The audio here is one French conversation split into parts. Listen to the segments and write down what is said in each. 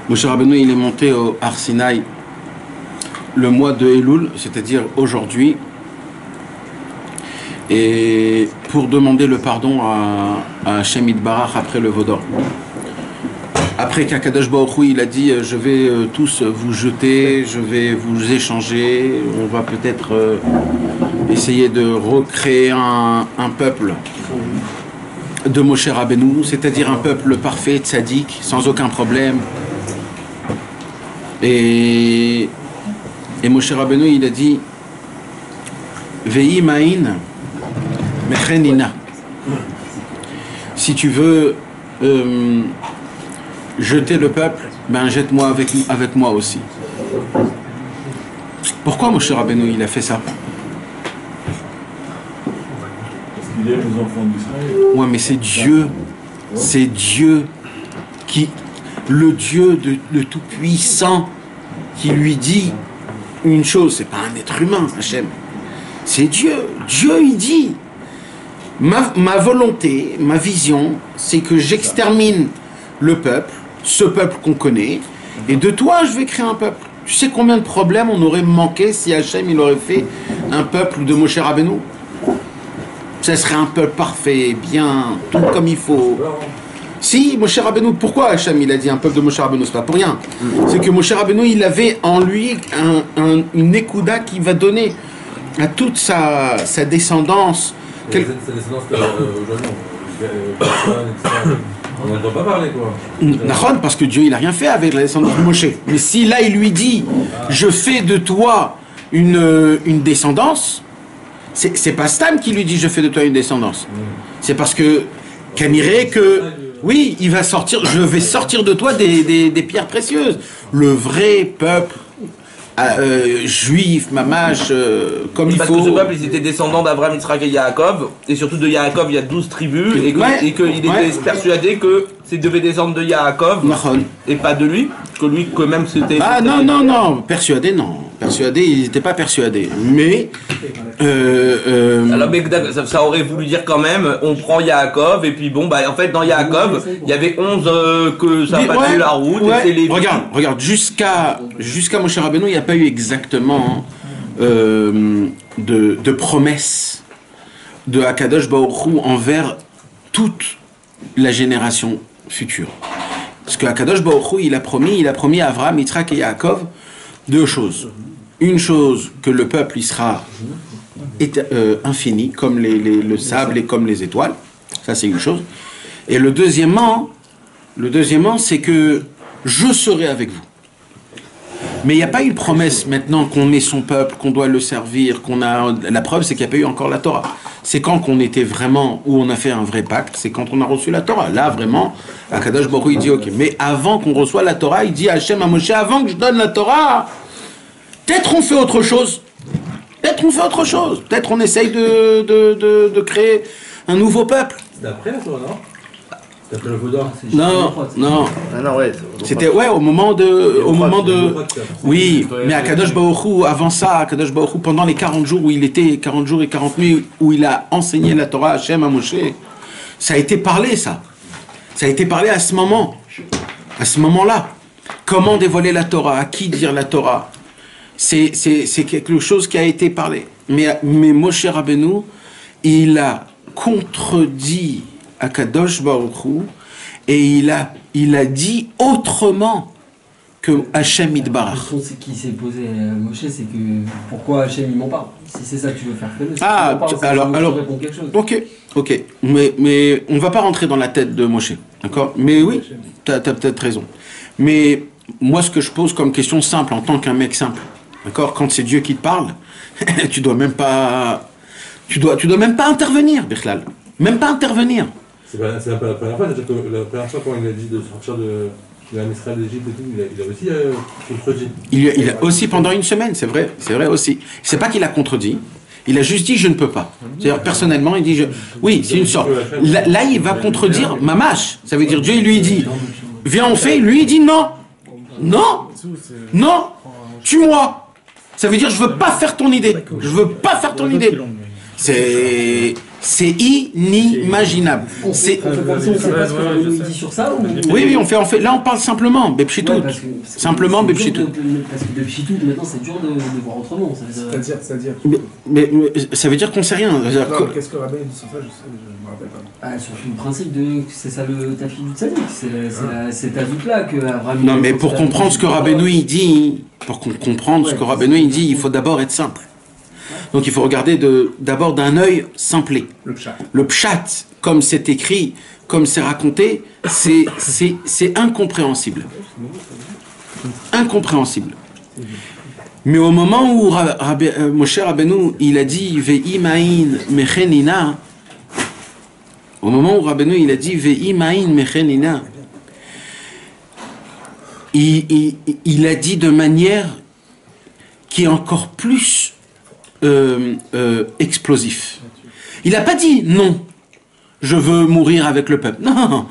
Moshe Rabbeinu, il est monté au Har Sinaï le mois de Elul, c'est-à-dire aujourd'hui, et pour demander le pardon à Hashem Yitbarach après le Vaudor. Après qu'Akadosh Baruch Hu, il a dit je vais tous vous jeter, je vais vous échanger, on va peut-être essayer de recréer un peuple de Moshe Rabbeinu, c'est-à-dire un peuple parfait, tzaddik, sans aucun problème. Et Moshe Rabbeinu, il a dit Vehi ma'in mechenina. Si tu veux jeter le peuple, ben jette-moi avec moi aussi. Pourquoi Moshe Rabbeinu, il a fait ça? Parce qu'il aime les enfants d'Israël. Ouais, mais c'est Dieu qui, le Dieu de tout-puissant, qui lui dit une chose. C'est pas un être humain, Hachem. C'est Dieu. Dieu, il dit ma volonté, ma vision, c'est que j'extermine le peuple, ce peuple qu'on connaît, et de toi, je vais créer un peuple. Tu sais combien de problèmes on aurait manqué si Hachem, il aurait fait un peuple de Moshe Rabbeinu? Ça serait un peuple parfait, bien, tout comme il faut. Si, Moshe Rabbeinu, pourquoi Hachem, il a dit un peuple de Moshe Rabbeinu? C'est pas pour rien. C'est que Moshe Rabbeinu, il avait en lui une ékouda qui va donner à toute sa descendance. Sa descendance aujourd'hui, on n'entend pas parler, quoi. Nahon, parce que Dieu, il n'a rien fait avec la descendance de Moshe. Mais si là, il lui dit, je fais de toi une descendance, c'est pas Stam qui lui dit, je fais de toi une descendance. C'est parce que, Kaniré, que, oui, il va sortir, je vais sortir de toi des pierres précieuses. Le vrai peuple juif, mamash, comme il parce faut. Parce que ce peuple, ils étaient descendants d'Abraham, Yitzhak et Yaakov, et surtout de Yaakov, il y a 12 tribus, et qu'il était persuadé que c'est devait descendre de Yaakov, et pas de lui, que lui, que même c'était... Ah non, persuadé, non. Persuadé, ils n'étaient pas persuadés. Mais... Alors, mais ça aurait voulu dire quand même, on prend Yaakov, et puis bon, bah en fait, dans Yaakov, il y avait 11 que ça n'a pas tenu la route, et c'est les... Regarde, jusqu'à Moshe Rabbeinu, il n'y a pas eu exactement de promesses de Akadosh Baruch Hu envers toute la génération future. Parce que Akadosh Baruch Hu, il a promis à Abraham, Yitzhak et Yaakov deux choses. Une chose, que le peuple il sera infini, comme le sable et comme les étoiles. Ça, c'est une chose. Et le deuxièmement, c'est que je serai avec vous. Mais il n'y a pas une promesse maintenant qu'on est son peuple, qu'on doit le servir, qu'on a... La preuve, c'est qu'il n'y a pas eu encore la Torah. C'est quand qu'on était vraiment, où on a fait un vrai pacte, c'est quand on a reçu la Torah. Là, vraiment, Akadosh Baruch Hu, il dit, ok. Mais avant qu'on reçoit la Torah, il dit à Hachem, à Moshe, avant que je donne la Torah, peut-être on fait autre chose. Peut-être on essaye de créer un nouveau peuple. C'est après la Torah, non? Après le Vaudor. Non. Ah non, ouais. C'était au moment de oui, mais Akadosh Baruch Hu, avant ça, Akadosh Baruch Hu, pendant les 40 jours où il était 40 jours et 40 nuits où il a enseigné la Torah à Hachem, à Moshe, ça a été parlé ça. Ça a été parlé à ce moment-là. Comment dévoiler la Torah, à qui dire la Torah? C'est quelque chose qui a été parlé. Mais Moshe Rabbeinu, il a contredit Akadosh Baruch Hu, et il a dit autrement que Hachem Yitbarach. La question qui s'est posée à Moshe, c'est que pourquoi Hachem il m'en parle? Si c'est ça que tu veux faire, fais-le. Si alors, quelque chose. ok, mais on va pas rentrer dans la tête de Moshe, d'accord? Mais oui, t'as peut-être raison. Mais moi, ce que je pose comme question simple, en tant qu'un mec simple, d'accord? Quand c'est Dieu qui te parle, tu dois même pas intervenir, Bichlal. Même pas intervenir. C'est pas la première fois, c'est-à-dire que la première fois quand il a dit de sortir de l'Israël d'Égypte et tout, il a aussi contredit. Il a aussi pendant une semaine, c'est vrai aussi. C'est pas qu'il a contredit, il a juste dit je ne peux pas. C'est-à-dire personnellement, il dit oui, c'est une sorte. Là, il va contredire Mamash. Ça veut dire Dieu, il lui dit viens on fait, lui il dit non, tue-moi. Ça veut dire je veux pas faire ton idée. C'est C'est inimaginable. C'est... On fait comme si on sait pas ce que Rabbeinu dit sur ça ou... Oui, on fait. Là, on parle simplement, Bepchitout. Ouais, Simplement, Bepchitout. Parce que Bepchitout, maintenant, c'est dur de voir autrement. C'est-à-dire. Mais ça veut dire qu'on sait rien. Qu'est-ce que Rabbeinu dit sur ça? Je me rappelle pas. Sur le principe de... C'est ça le tapis du tzaddik. C'est à doute là que Abraham... Non, mais pour comprendre ce que Rabbeinu il dit, il faut d'abord être simple. Donc il faut regarder d'abord d'un œil simplé. Le pshat, comme c'est écrit, comme c'est raconté, c'est incompréhensible. Incompréhensible. Mais au moment où Moshe Rabbeinu, il a dit Ve'i ma'in mechenina, au moment où Rabbeinu, il a dit Ve'i ma'in mechenina, il a dit de manière qui est encore plus explosif. Il n'a pas dit non, je veux mourir avec le peuple. Non,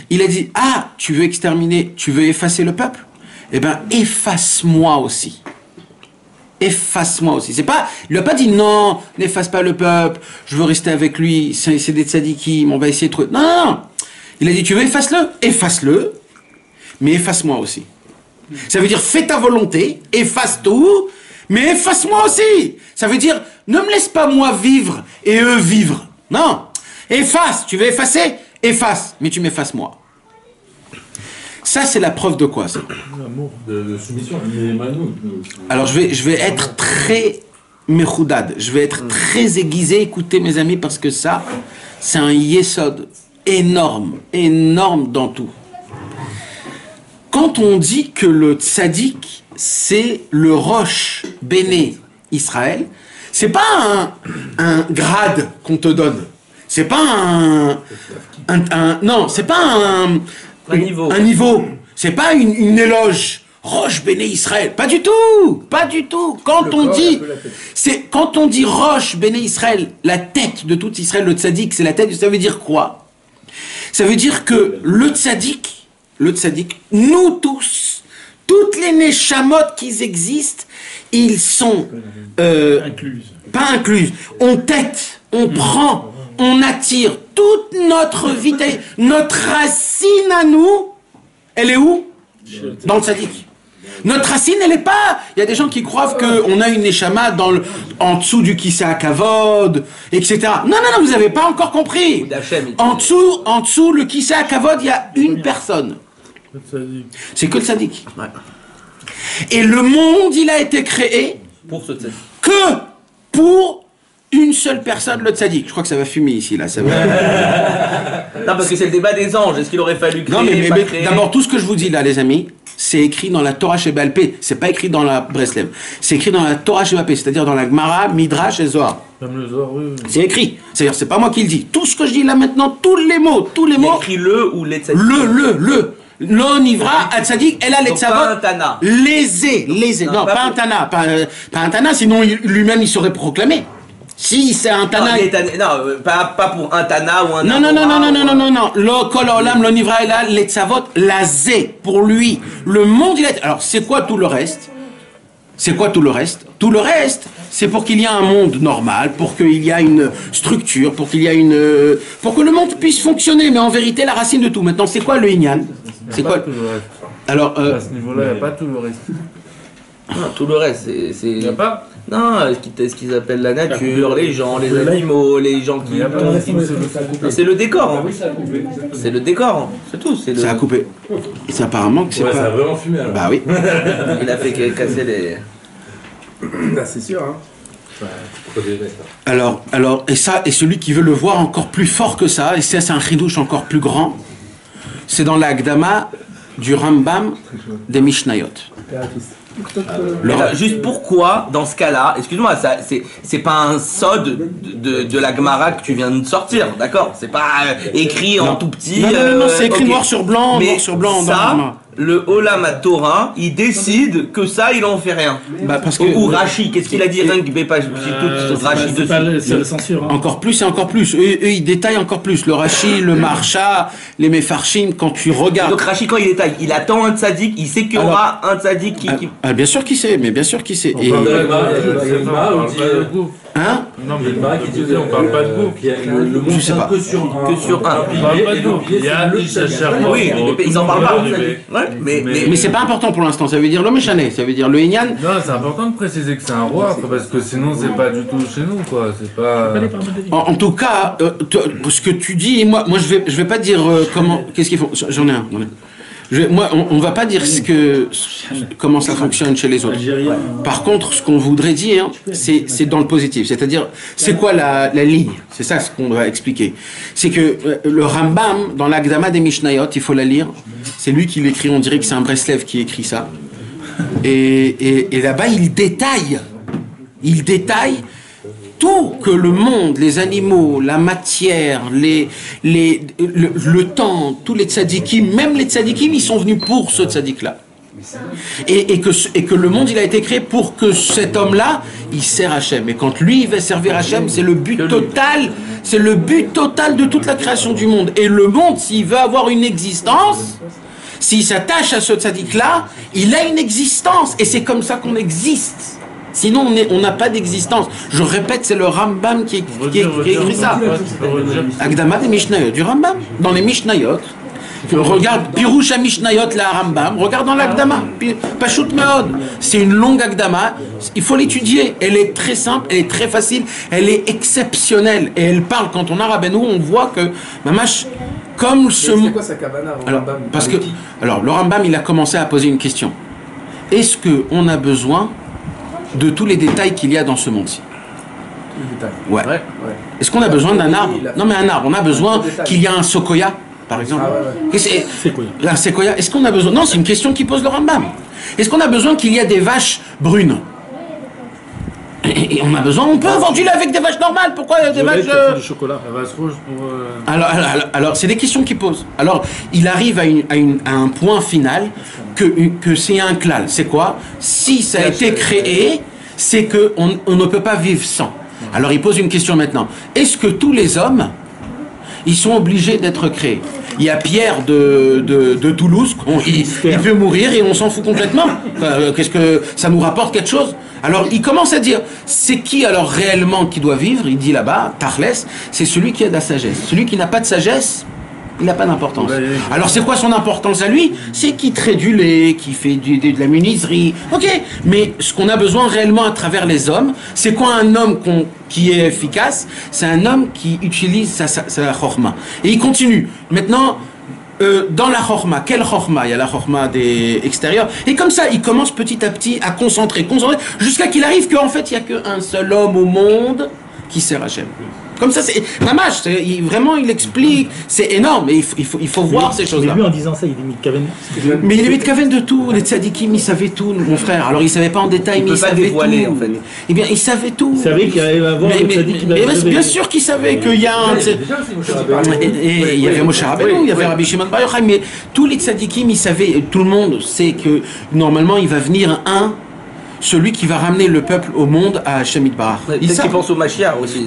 il a dit tu veux exterminer, tu veux effacer le peuple? Eh bien, efface-moi aussi. Efface-moi aussi. C'est pas, il n'a pas dit non, n'efface pas le peuple, je veux rester avec lui, c'est des tzadikim, on va essayer de trouver. Non. Il a dit tu veux efface-le, mais efface-moi aussi. Ça veut dire fais ta volonté, efface tout, mais efface-moi aussi. Ça veut dire, ne me laisse pas moi vivre et eux vivre. Non. Efface. Tu veux effacer? Efface. Mais tu m'effaces moi. Ça, c'est la preuve de quoi, ça? L'amour de soumission. Alors, je vais être très mechoudad. Je vais être très aiguisé. Écoutez, mes amis, parce que ça, c'est un yesod énorme. Énorme dans tout. Quand on dit que le tzaddik, c'est le roche béné Israël, c'est pas un grade qu'on te donne. C'est pas non, c'est pas un niveau. C'est pas une éloge. Roche béné Israël. Pas du tout. Pas du tout. Quand on dit roche béné Israël, la tête de tout Israël, le tzaddik, c'est la tête, ça veut dire quoi? Ça veut dire que le tzaddik, nous tous, toutes les neshamot qui existent, ils sont pas incluses. On tête, on prend, on attire toute notre vitalité, notre racine à nous, elle est où? Dans le tzaddik. Notre racine, elle est pas... Il y a des gens qui croient qu'on a une neshama en dessous du Kisei HaKavod, etc. Non, vous n'avez pas encore compris. En dessous, le Kisei HaKavod, il y a une personne. C'est que le tzaddik. Ouais. Et le monde, il a été créé pour ce tzaddik. Que pour une seule personne, le tzaddik. Je crois que ça va fumer ici, là. Ça va... Non, parce que c'est le débat des anges. Est-ce qu'il aurait fallu créer, non, mais d'abord, tout ce que je vous dis là, les amis, c'est écrit dans la Torah Sheba'al Peh. C'est pas écrit dans la Breslev. C'est écrit dans la Torah Sheba'al Peh, c'est-à-dire dans la Gemara, Midrash et Zohar. Comme le Zohar, oui. C'est écrit. C'est-à-dire, c'est pas moi qui le dis. Tout ce que je dis là maintenant, tous les mots. Écrit le ou les tzaddik. Le. L'onivra à tzaddik, elle a les tzavot. Lésé. Non, pas un tana. Pas un tana, sinon lui-même il serait proclamé. Si c'est un tana. Non, pas pour un tana ou un. Non. Lo kol olam, l'onivra, elle a les tzavot, la zé. Pour lui. Le monde, il a. Alors, c'est quoi tout le reste? Tout le reste, c'est pour qu'il y ait un monde normal, pour qu'il y ait une structure, pour que le monde puisse fonctionner. Mais en vérité, la racine de tout. Maintenant, c'est quoi le inyan? C'est quoi? Alors, à ce niveau-là, il n'y a pas tout le reste. Non, tout le reste, c'est... Il n'y a pas? Non, ce qu'ils appellent la nature, les gens, les animaux, les gens qui... C'est le décor. C'est le décor, c'est tout. Ça a coupé. C'est apparemment que c'est pas... Ça a vraiment fumé, alors. Bah oui. Il a fait casser les... C'est sûr, hein. Alors, et celui qui veut le voir encore plus fort que ça, et ça c'est un chidouche encore plus grand, c'est dans la Gdama du Rambam des Mishnayot. Juste pourquoi, dans ce cas-là, excuse-moi, c'est pas un sod de la Gemara que tu viens de sortir, d'accord? C'est pas écrit en tout petit. Non, c'est écrit noir sur blanc, mais dans ça, le Olam Torah, il décide que ça, il en fait rien. Bah parce que, ou Rashi, qu'est-ce qu'il a dit? Rien que Rashi dessus. C'est le censure. Hein. Encore plus et encore plus. Eux, ils détaillent encore plus. Le Rashi, le Marsha, les Mefarshim, quand tu regardes. Donc Rashi, quand il détaille, il attend un tzaddik, il sait qu'il y aura un tzaddik qui... bien sûr qu'il sait, mais bien sûr qu'il sait. On parle de la Gemara, Hein? Non, mais on parle pas de groupe. Le monde sais pas. Que sur un. On parle pas de groupe. Il y a Oui, mais ils en parlent pas. Ouais, mais c'est pas important pour l'instant, ça veut dire le méchané, ça veut dire le Inyan. Non, c'est important de préciser que c'est un roi, parce que sinon c'est pas du tout chez nous, quoi. C'est pas. En tout cas, ce que tu dis, moi je vais pas dire comment, qu'est-ce qu'il faut. J'en ai un. On va pas dire comment ça fonctionne chez les autres. Par contre, ce qu'on voudrait dire, c'est dans le positif. C'est-à-dire, c'est quoi la ligne? C'est ça ce qu'on doit expliquer. C'est que le Rambam, dans l'Agdama des Mishnayot, il faut la lire. C'est lui qui l'écrit, on dirait que c'est un Breslev qui écrit ça. Et là-bas, il détaille tout que le monde, les animaux, la matière, le temps, tous les tzadikim, même les tzadikim, ils sont venus pour ce tzadik-là. Et que le monde, il a été créé pour que cet homme-là, il sert Hachem. Et quand lui, il va servir Hachem, c'est le but total de toute la création du monde. Et le monde, s'il veut avoir une existence, s'il s'attache à ce tzadik-là, il a une existence. Et c'est comme ça qu'on existe. Sinon, on n'a pas d'existence. Je répète, c'est le Rambam qui écrit ça. Agdama des Mishnayot, du Rambam. Dans les Mishnayot, regarde, Piroucha Mishnayot, la Rambam, regarde dans l'Agdama. Pashut Meod. C'est une longue Agdama. Il faut l'étudier. Elle est très simple, elle est très facile, elle est exceptionnelle. Et elle parle, quand on a Rabbeinu, on voit que, mamash, comme ce. C'est quoi sa kavana, le Rambam? Alors, le Rambam, il a commencé à poser une question. Est-ce qu'on a besoin de tous les détails qu'il y a dans ce monde-ci? Ouais. Est-ce qu'on a besoin d'un arbre? Non, mais un arbre. On a besoin qu'il y ait un sequoia, par exemple. Un sequoia. Est-ce qu'on a besoin? Non, c'est une question qui pose le Rambam. Est-ce qu'on a besoin qu'il y ait des vaches brunes? Et on a besoin, on peut avoir du lait avec des vaches normales. Pourquoi des vaches du chocolat? La vache rouge pour. Alors, c'est des questions qu'il pose. Alors, il arrive à un point final que c'est un klal. C'est quoi? Si ça a été créé, c'est qu'on ne peut pas vivre sans. Alors, il pose une question maintenant. Est-ce que tous les hommes, ils sont obligés d'être créés? Il y a Pierre de Toulouse, il peut mourir et on s'en fout complètement. Qu'est-ce que ça nous rapporte quelque chose? Alors il commence à dire, c'est qui alors réellement qui doit vivre? Il dit là-bas, Tachles, c'est celui qui a de la sagesse. Celui qui n'a pas de sagesse, il n'a pas d'importance. Alors c'est quoi son importance à lui? C'est qu'il traite du lait, qu'il fait de la menuiserie. Ok, mais ce qu'on a besoin réellement à travers les hommes, c'est quoi un homme qui est efficace? C'est un homme qui utilise sa chorma. Et il continue. Maintenant, dans la chorma, quelle chorma? Il y a la chorma des extérieurs. Et comme ça, il commence petit à petit à concentrer, jusqu'à qu'il arrive qu'en fait, il n'y a qu'un seul homme au monde qui sert Hachem. Comme ça, c'est mamash, vraiment il explique, c'est énorme, mais il faut voir ces choses-là. Mais lui en disant ça, il est mitkaven. Mais il est mitkaven de tout, les tzadikim, ils savaient tout, mon frère. Alors ils ne savaient pas en détail, mais ils savaient tout. En fait. Eh bien, ils savaient tout. Ils savaient qu'il allait avoir un tzadik qui va se bien sûr qu'ils savaient qu'il y a un... Et il y avait Moshe Rabbeinu, il y avait Rabbi Shimon Bar Yochai, mais tous les tzadikim, ils savaient, tout le monde sait que normalement il va venir celui qui va ramener le peuple au monde à Hachem Yitbarach. Peut-être qu'il pense au Mashiach aussi.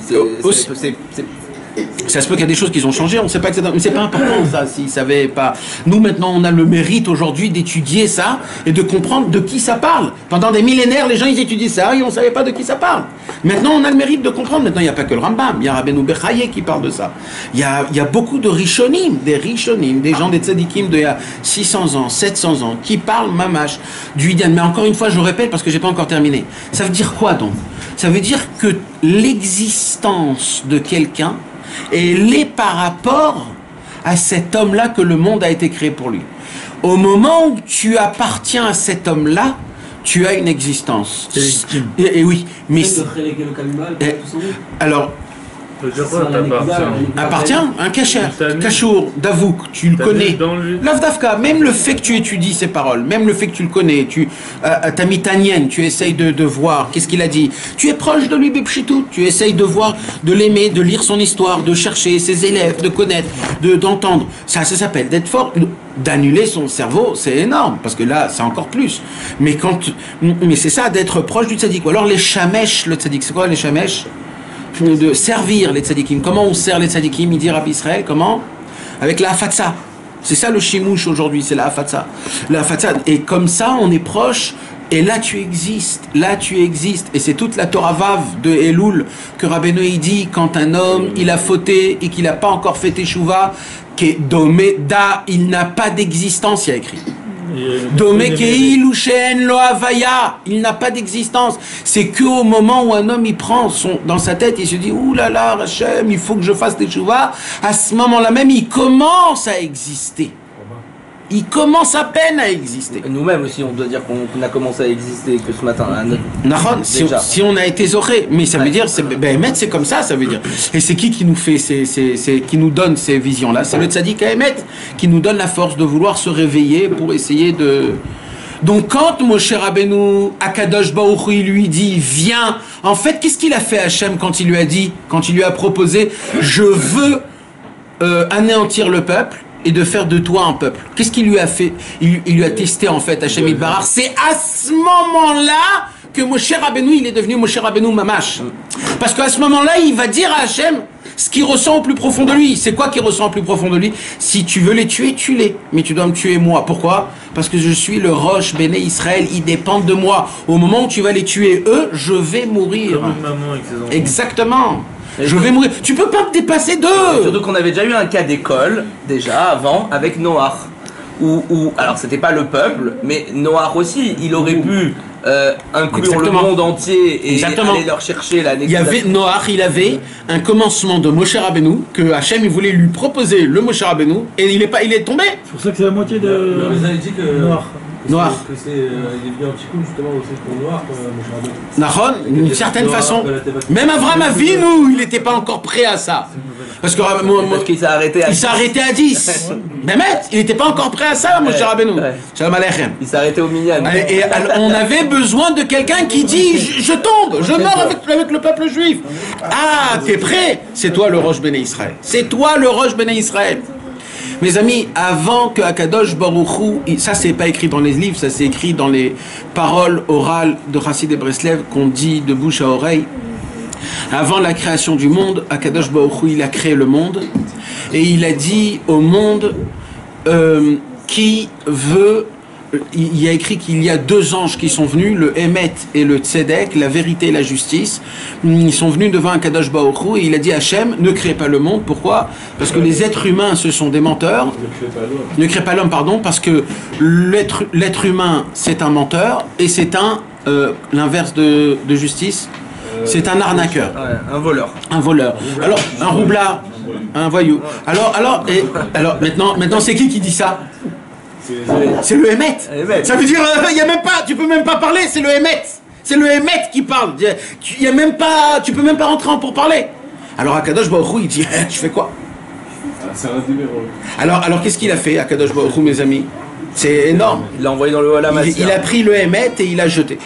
Ça se peut qu'il y a des choses qui ont changé, on ne sait pas exactement, mais c'est pas important ça, s'ils ne savaient pas. Nous maintenant on a le mérite aujourd'hui d'étudier ça et de comprendre de qui ça parle. Pendant des millénaires, les gens ils étudiaient ça et on ne savait pas de qui ça parle. Maintenant on a le mérite de comprendre, maintenant il n'y a pas que le Rambam, il y a Rabbeinu Bechaye qui parle de ça. Il y a beaucoup de Rishonim, des gens des tzadikim d'il y a 600 ans, 700 ans, qui parlent mamash du Idan. Mais encore une fois je répète parce que j'ai pas encore terminé. Ça veut dire quoi donc? Ça veut dire que l'existence de quelqu'un, elle est par rapport à cet homme-là que le monde a été créé pour lui. Au moment où tu appartiens à cet homme-là, tu as une existence. Et oui, mais... Alors... Appartient un kasher, kashour, davouk, tu le connais. L'avdavka, même le fait que tu étudies ses paroles, même le fait que tu le connais, t'as mis ta nienne, tu essayes de voir, qu'est-ce qu'il a dit. Tu es proche de lui, Bepchitout, tu essayes de voir, de l'aimer, de lire son histoire, de chercher ses élèves, de connaître, d'entendre. Ça s'appelle d'être fort. D'annuler son cerveau, c'est énorme, parce que là, c'est encore plus. Mais c'est ça, d'être proche du tzaddik. Ou alors les shamesh, le tzaddik, c'est quoi les shamesh? De servir les tzadikim. Comment on sert les tzadikim? Il dit Rabbi Israël, comment? Avec la hafatza. C'est ça le shimouch aujourd'hui, c'est la hafatza. La hafatza. Et comme ça, on est proche Et là tu existes, et c'est toute la Torah Vav de Elul que Rabbeinu il dit quand un homme il a fauté et qu'il n'a pas encore fait Teshuvah, que Domeda il n'a pas d'existence, il y a écrit. Domé Keilu She'en Lo Havaya, il n'a pas d'existence. C'est qu'au moment où un homme il prend dans sa tête, il se dit ouh là là, Hachem, il faut que je fasse Teshuvah. À ce moment-là même, il commence à exister. Il commence à peine à exister. Nous-mêmes aussi, on doit dire qu'on a commencé à exister que ce matin. Si on a été zoré, mais ça veut dire, c'est comme ça, ça veut dire. Et c'est qui nous fait, qui nous donne ces visions-là? C'est le tzaddik Emet qui nous donne la force de vouloir se réveiller pour essayer de. Donc quand Moshe Rabbeinu, Akadosh Baruch Hu, il lui dit viens, en fait, qu'est-ce qu'il a fait Hachem quand il lui a dit, quand il lui a proposé, je veux anéantir le peuple et de faire de toi un peuple. Qu'est-ce qu'il lui a fait? Il lui a testé en fait Hachem Yitbarach. C'est à ce moment-là que Moshe Rabbeinu il est devenu Moshe Rabbeinu Mamash. Parce qu'à ce moment-là, il va dire à Hachem ce qu'il ressent au plus profond de lui. C'est quoi qu'il ressent au plus profond de lui? Si tu veux les tuer, tue-les. Mais tu dois me tuer moi. Pourquoi? Parce que je suis le Rosh Béné Israël. Ils dépendent de moi. Au moment où tu vas les tuer eux, je vais mourir. Comme une maman avec ses enfants. Exactement. Je vais mourir. Tu peux pas me dépasser d'eux. Surtout qu'on avait déjà eu un cas d'école, déjà avant, avec Noach. Alors c'était pas le peuple, mais Noach aussi, il aurait pu inclure le monde entier et aller leur chercher la négociation. Noach, il avait un commencement de Moshe Rabbeinu, que Hachem il voulait lui proposer le Moshe Rabbeinu, et il est tombé. C'est pour ça que c'est la moitié de avez dit que Noach. Noir. Il est venu un petit coup justement aussi pour Noir, Nahon, d'une certaine façon. Même Avram Avinu, il n'était pas encore prêt à ça. Parce qu'il s'est arrêté à 10. Il s'est arrêté à 10. Mehmet, il n'était pas encore prêt à ça, Moshe Rabbeinu. Shalom Aleichem. Il s'est arrêté au minyan. Et on avait besoin de quelqu'un qui dit je tombe, je meurs avec le peuple juif. Ah, t'es prêt? C'est toi le Rosh Béné Israël. C'est toi le Rosh Béné Israël. Mes amis, avant que Akadosh Baruch Hu, ça c'est pas écrit dans les livres, ça c'est écrit dans les paroles orales de Chassid et Breslev qu'on dit de bouche à oreille. Avant la création du monde, Akadosh Baruch Hu, il a créé le monde et il a dit au monde qui veut. Il y a écrit qu'il y a deux anges qui sont venus, le Emet et le Tzedek, la vérité et la justice. Ils sont venus devant un Kadosh Baruch Hu et il a dit Hachem, ne crée pas le monde. Pourquoi? Parce que les êtres humains, ce sont des menteurs. Ne crée pas l'homme, pardon, parce que l'être humain, c'est un menteur et c'est l'inverse de justice. C'est un arnaqueur. Ouais, un voleur. Un voleur. Alors, un roublard, un voyou. Alors, maintenant, c'est qui dit ça? C'est le Emet. Ça veut dire, y a même pas, tu peux même pas parler, c'est le Emet. C'est le Emet qui parle. Y a même pas, tu peux même pas rentrer en pour parler. Alors Akadosh Baruch Hu, il dit, tu fais quoi? Alors qu'est-ce qu'il a fait, Akadosh Baruch Hu, mes amis? C'est énorme. Il l'a envoyé dans le Olam Asya. Il a pris le Emet et il l'a jeté.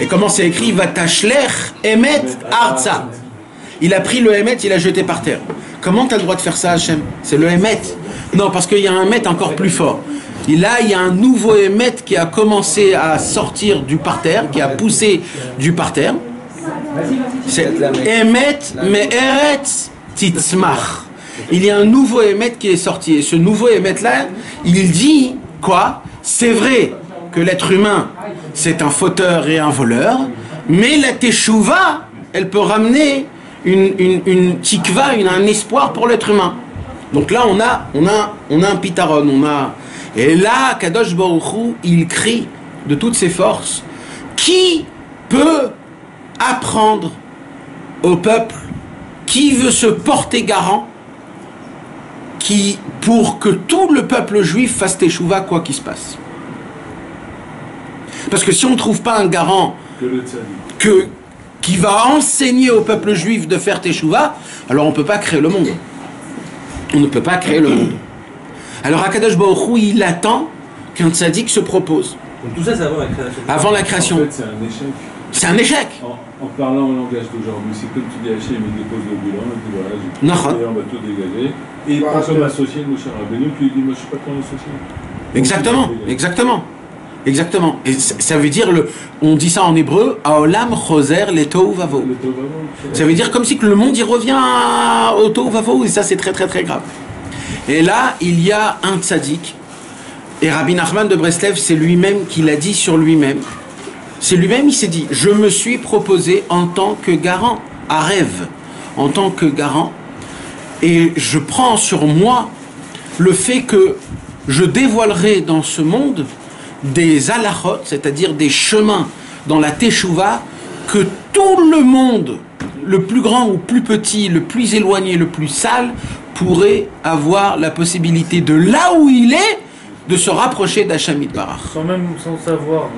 Et comment c'est écrit? Vatashler Emet Arza. Il a pris le Emet, il l'a jeté par terre. Comment tu as le droit de faire ça, Hachem? C'est le Emet. Non, parce qu'il y a un Emet encore plus fort. Et là, il y a un nouveau Emet qui a commencé à sortir du parterre, qui a poussé du parterre. C'est Emet Me'eretz Titzmach. Il y a un nouveau Emet qui est sorti. Et ce nouveau Emet-là, il dit quoi? C'est vrai que l'être humain, c'est un fauteur et un voleur, mais la Teshuvah, elle peut ramener une tikva, un espoir pour l'être humain. Donc là, on a un pitaron, et là, Kadosh Baruch Hu, il crie de toutes ses forces, qui peut apprendre au peuple, qui veut se porter garant, pour que tout le peuple juif fasse teshuva quoi qu'il se passe. Parce que si on ne trouve pas un garant qui va enseigner au peuple juif de faire teshuva, alors on ne peut pas créer le monde. On ne peut pas créer le monde. Alors Akadosh Baruch Hu, il attend qu'un tzaddik se propose. Donc tout ça, c'est avant la création. Avant la création. En fait, c'est un échec. C'est un échec. En parlant au langage d'aujourd'hui, c'est comme tu dis, Hachem, il dépose le bilan, il dit voilà, on va tout dégager. Et il prend comme associé de Moshe Rabbeinu, puis il dit moi je ne suis pas ton associé. Exactement. Et ça veut dire, on dit ça en hébreu, Aolam Choser le Tohu Vavo. Ça veut dire comme si que le monde y revient au Tohu Vavo, et ça c'est très très très grave. Et là, il y a un tzaddik Et Rabbi Nachman de Breslev, c'est lui-même qui l'a dit sur lui-même. C'est lui-même, il s'est dit, je me suis proposé en tant que garant, à rêve, en tant que garant, et je prends sur moi le fait que je dévoilerai dans ce monde des halachot, c'est-à-dire des chemins dans la teshuva, que tout le monde, le plus grand ou plus petit, le plus éloigné, le plus sale, pourrait avoir la possibilité de là où il est, de se rapprocher d'Hachem Yitbarach. Sans savoir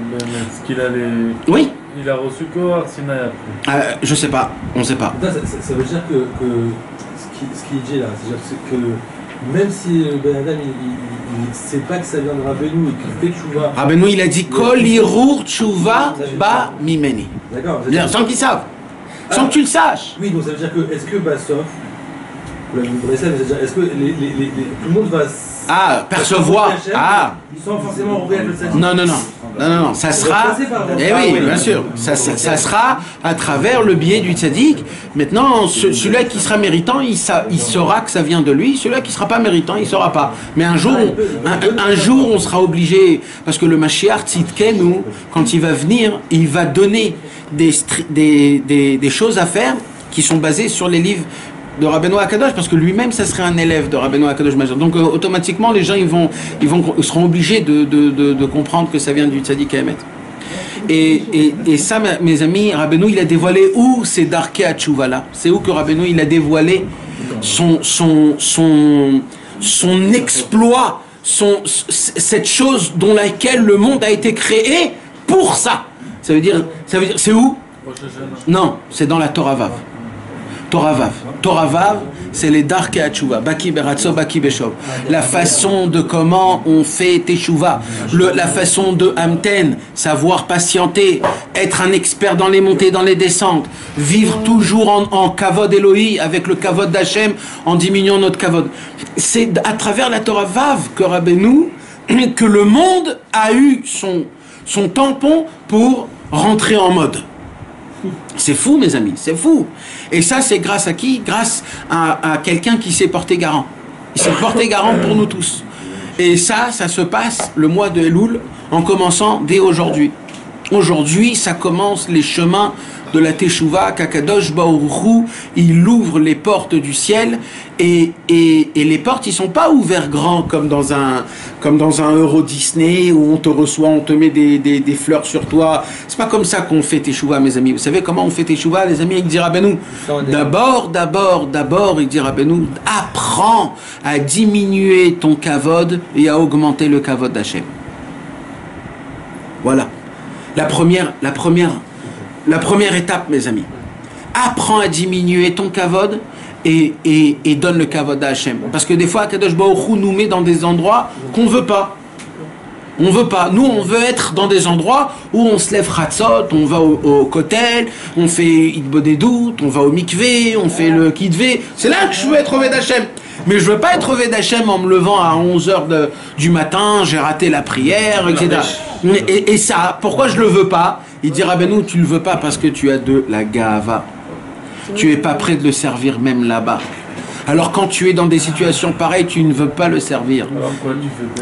ce qu'il allait... Oui. Il a reçu quoi Sinaï après je sais pas, on sait pas. Ça veut dire que ce qu'il dit là, c'est que même si Ben Adam il ne sait pas que ça vient de Rabbeinu et qu'il fait tchouva... Rabbeinu il a dit Kol Irur Tchouva Ba Mimeni. D'accord. Sans qu'ils savent. Sans que tu le saches. Oui, donc ça veut dire que, est-ce que Bassof, est-ce que tout le monde va... percevoir. Ils sont forcément ouverts le tzaddik. Non, ça sera. Eh oui, bien sûr. Ça sera à travers le biais du tzaddik. Maintenant, celui-là qui sera méritant, il saura que ça vient de lui. Celui-là qui sera pas méritant, il saura pas. Mais un jour, on sera obligé, parce que le Mashiach Tzidkenu, quand il va venir, il va donner des choses à faire qui sont basées sur les livres de Rabbeinu Akadosh, parce que lui-même ça serait un élève de Rabbeinu Akadosh Major. Donc automatiquement les gens ils seront obligés de comprendre que ça vient du Tzadik Emet. Et ça, mes amis, Rabbeinu il a dévoilé où c'est Darkei Hatshuva là. C'est où que Rabbeinu il a dévoilé son exploit, cette chose dont laquelle le monde a été créé pour ça. Ça veut dire c'est où? Non, c'est dans la Torah Vav. Torah Vav, c'est les Darkei Hatshuva, Baki Beratzo, Baki Beshov. La façon de comment on fait Teshuva, la façon de Hamten, savoir patienter, être un expert dans les montées, dans les descentes, vivre toujours en Kavod Elohi, avec le Kavod d'Hachem, en diminuant notre Kavod. C'est à travers la Torah Vav que Rabbeinu, que le monde a eu son tampon pour rentrer en mode. C'est fou, mes amis, c'est fou. Et ça, c'est grâce à qui? Grâce à quelqu'un qui s'est porté garant. Il s'est porté garant pour nous tous. Et ça se passe le mois de Elul, en commençant dès aujourd'hui. Aujourd'hui, ça commence les chemins de la Teshuvah, qu'Akadosh Baruch Hu, il ouvre les portes du ciel, et les portes, ils sont pas ouverts grands comme dans un Euro Disney où on te reçoit, on te met des fleurs sur toi. C'est pas comme ça qu'on fait Teshuvah, mes amis. Vous savez comment on fait Teshuvah, les amis? Il dit Rabbeinu, d'abord, il dit Rabbeinu, apprends à diminuer ton kavod et à augmenter le kavod d'Hachem. Voilà. La première étape, mes amis. Apprends à diminuer ton kavod et donne le kavod à Hachem. Parce que des fois, Kadosh Baruch Hu nous met dans des endroits qu'on veut pas. On veut pas. Nous, on veut être dans des endroits où on se lève Chatzot, on va au kotel, on fait Hitbodedut, on va au mikvé, on fait le kitvé. C'est là que je veux être Oved Hachem. Mais je veux pas être Oved Hachem en me levant à 11h du matin, j'ai raté la prière, etc. Et ça, pourquoi je le veux pas? Il dit Rabbeinu, tu le veux pas parce que tu as de la gava. Tu es pas prêt de le servir même là-bas. Alors quand tu es dans des situations pareilles, tu ne veux pas le servir.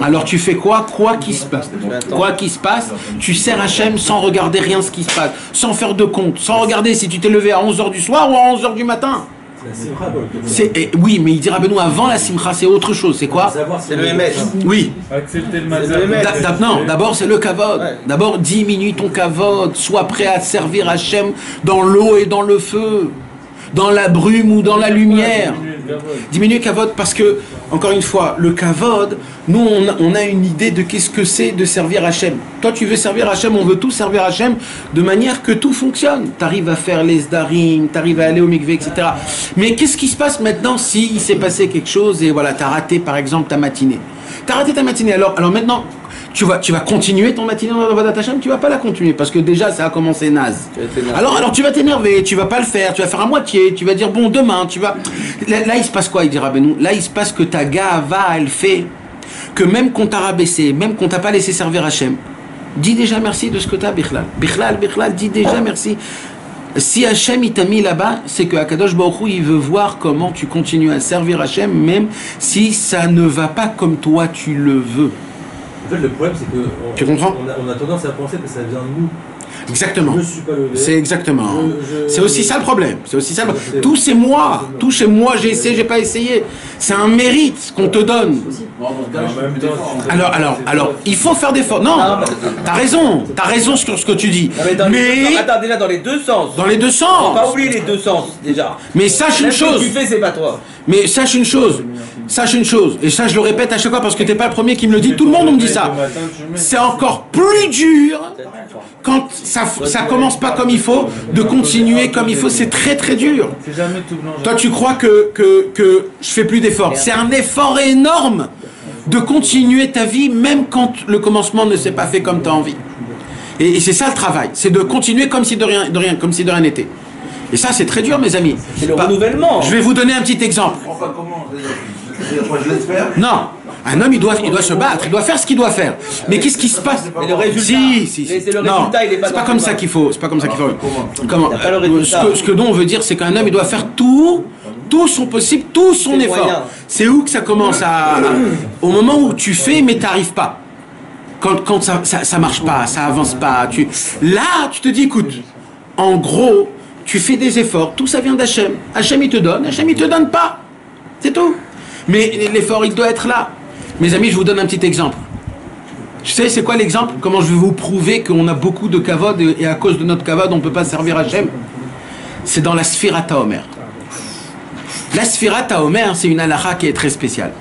Alors tu fais quoi? Quoi qu'il se passe, tu sers Hachem sans regarder rien ce qui se passe, sans faire de compte, sans regarder si tu t'es levé à 11h du soir ou à 11h du matin. Oui, mais il dira Benoît avant la simcha, c'est autre chose. C'est quoi? C'est le MS. Oui. Accepter le mazal. Non, d'abord c'est le kavod. Ouais. D'abord diminue ton kavod. Sois prêt à servir Hachem dans l'eau et dans le feu, dans la brume ou dans la lumière. Diminue le kavod parce que, encore une fois, le kavod, nous on a une idée de qu'est-ce que c'est de servir Hachem. Toi tu veux servir Hachem, on veut tous servir Hachem de manière que tout fonctionne. Tu arrives à faire les sdarim, tu arrives à aller au mikvé, etc. Mais qu'est-ce qui se passe maintenant si il s'est passé quelque chose et voilà, tu as raté par exemple ta matinée. Tu as raté ta matinée, alors maintenant tu vas continuer ton matinée dans Avodat Hashem, tu vas pas la continuer parce que déjà ça a commencé naze. Alors tu vas t'énerver, tu vas pas le faire, tu vas faire à moitié, tu vas dire bon demain, tu vas... Là il se passe quoi, il dira Benou? Là il se passe que ta gava elle fait que même qu'on t'a rabaissé, même qu'on t'a pas laissé servir Hachem, dis déjà merci de ce que t'as, Bichlal. Bichlal, dis déjà merci. Si Hachem il t'a mis là-bas, c'est que Akadosh Baruch Hu il veut voir comment tu continues à servir Hachem, même si ça ne va pas comme toi tu le veux. En fait, le problème, c'est que tu comprends? On a tendance à penser que ça vient de nous. Exactement. Je me suis pas levé. C'est exactement. C'est aussi ça le problème. C'est aussi ça. Tout c'est moi. Tout chez moi. J'ai essayé, j'ai pas essayé. C'est un mérite qu'on te donne. Alors, il faut faire des efforts. Non, t'as raison sur ce que tu dis. Mais attends, déjà dans les deux sens. Dans les deux sens. Faut pas oublier les deux sens déjà. Mais sache une chose. Ce que tu fais, c'est pas toi. Mais sache une chose, et ça je le répète à chaque fois parce que t'es pas le premier qui me le dit, tout le monde me dit ça. C'est encore plus dur quand ça commence pas comme il faut, de continuer comme il faut, c'est très très dur. Toi tu crois que je fais plus d'efforts, c'est un effort énorme de continuer ta vie même quand le commencement ne s'est pas fait comme tu as envie. Et c'est ça le travail, c'est de continuer comme si de rien n'était. Et ça, c'est très dur, mes amis. C'est le renouvellement. Je vais vous donner un petit exemple. Non, un homme, il doit se battre, il doit faire ce qu'il doit faire. Mais qu'est-ce qui se passe? Mais le résultat, c'est le résultat, il est pas. C'est pas comme ça qu'il faut. C'est pas comme ça qu'il faut. Comment? Ce que on veut dire, c'est qu'un homme, il doit faire tout son possible, tout son effort. C'est où que ça commence au moment où tu fais, mais t'arrives pas. Quand ça marche pas, ça avance pas. Là, tu te dis, écoute, en gros. Tu fais des efforts, tout ça vient d'Hachem. Hachem il te donne, Hachem il te donne pas. C'est tout. Mais l'effort il doit être là. Mes amis, je vous donne un petit exemple. Tu sais, c'est quoi l'exemple? Comment je vais vous prouver qu'on a beaucoup de kavod et à cause de notre kavod on ne peut pas servir Hachem? C'est dans la Sfirat HaOmer. La Sfirat HaOmer, c'est une halakha qui est très spéciale.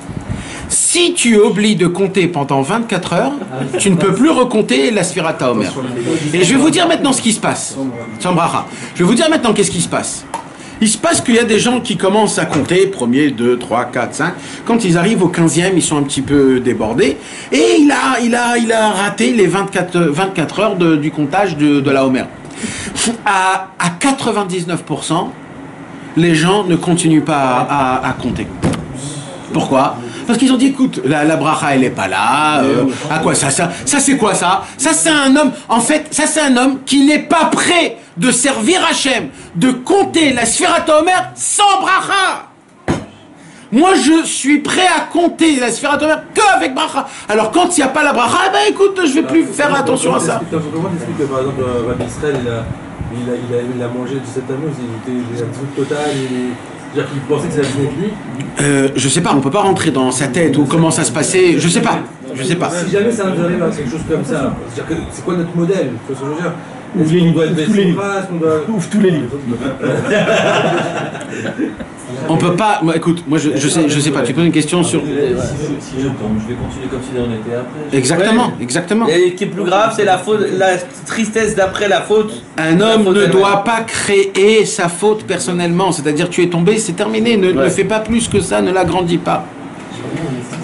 Si tu oublies de compter pendant 24 heures, tu ne peux plus recompter la Sfirat HaOmer. Et je vais vous dire maintenant ce qui se passe. Je vais vous dire maintenant qu'est-ce qui se passe. Il se passe qu'il y a des gens qui commencent à compter, 1er, 2, 3, 4, 5. Quand ils arrivent au 15e, ils sont un petit peu débordés. Et il a raté les 24 heures du comptage de la Homer. À 99%, les gens ne continuent pas à compter. Pourquoi? Parce qu'ils ont dit, écoute, la bracha, elle est pas là. À quoi ça c'est quoi ça? Ça, c'est un homme, en fait, ça, c'est un homme qui n'est pas prêt de servir Hachem, de compter la Sfirat HaOmer sans bracha. Moi, je suis prêt à compter la Sfirat HaOmer qu'avec bracha. Alors, quand il n'y a pas la bracha, eh ben, écoute, je vais plus faire attention à ça. Comment t'expliques que, par exemple, Rabbi Israël, il a mangé de cette annonce, il était un truc total, c'est-à-dire qu'il pensait que ça venait de lui? Je sais pas, on peut pas rentrer dans sa tête ou comment ça se passait, je sais pas. Si jamais ça nous arrive à quelque chose comme ça, c'est quoi notre modèle? Tu vois ce que je veux dire? Ouvre tous les livres. On peut pas. Moi, écoute, moi je sais pas. Tu poses une question sur. Si je tombe, je vais continuer comme si de rien n'était après. Exactement. Et ce qui est plus grave, c'est la tristesse d'après la faute. Un homme ne doit pas créer sa faute personnellement. C'est-à-dire, tu es tombé, c'est terminé. Ne fais pas plus que ça. Ne l'agrandis pas.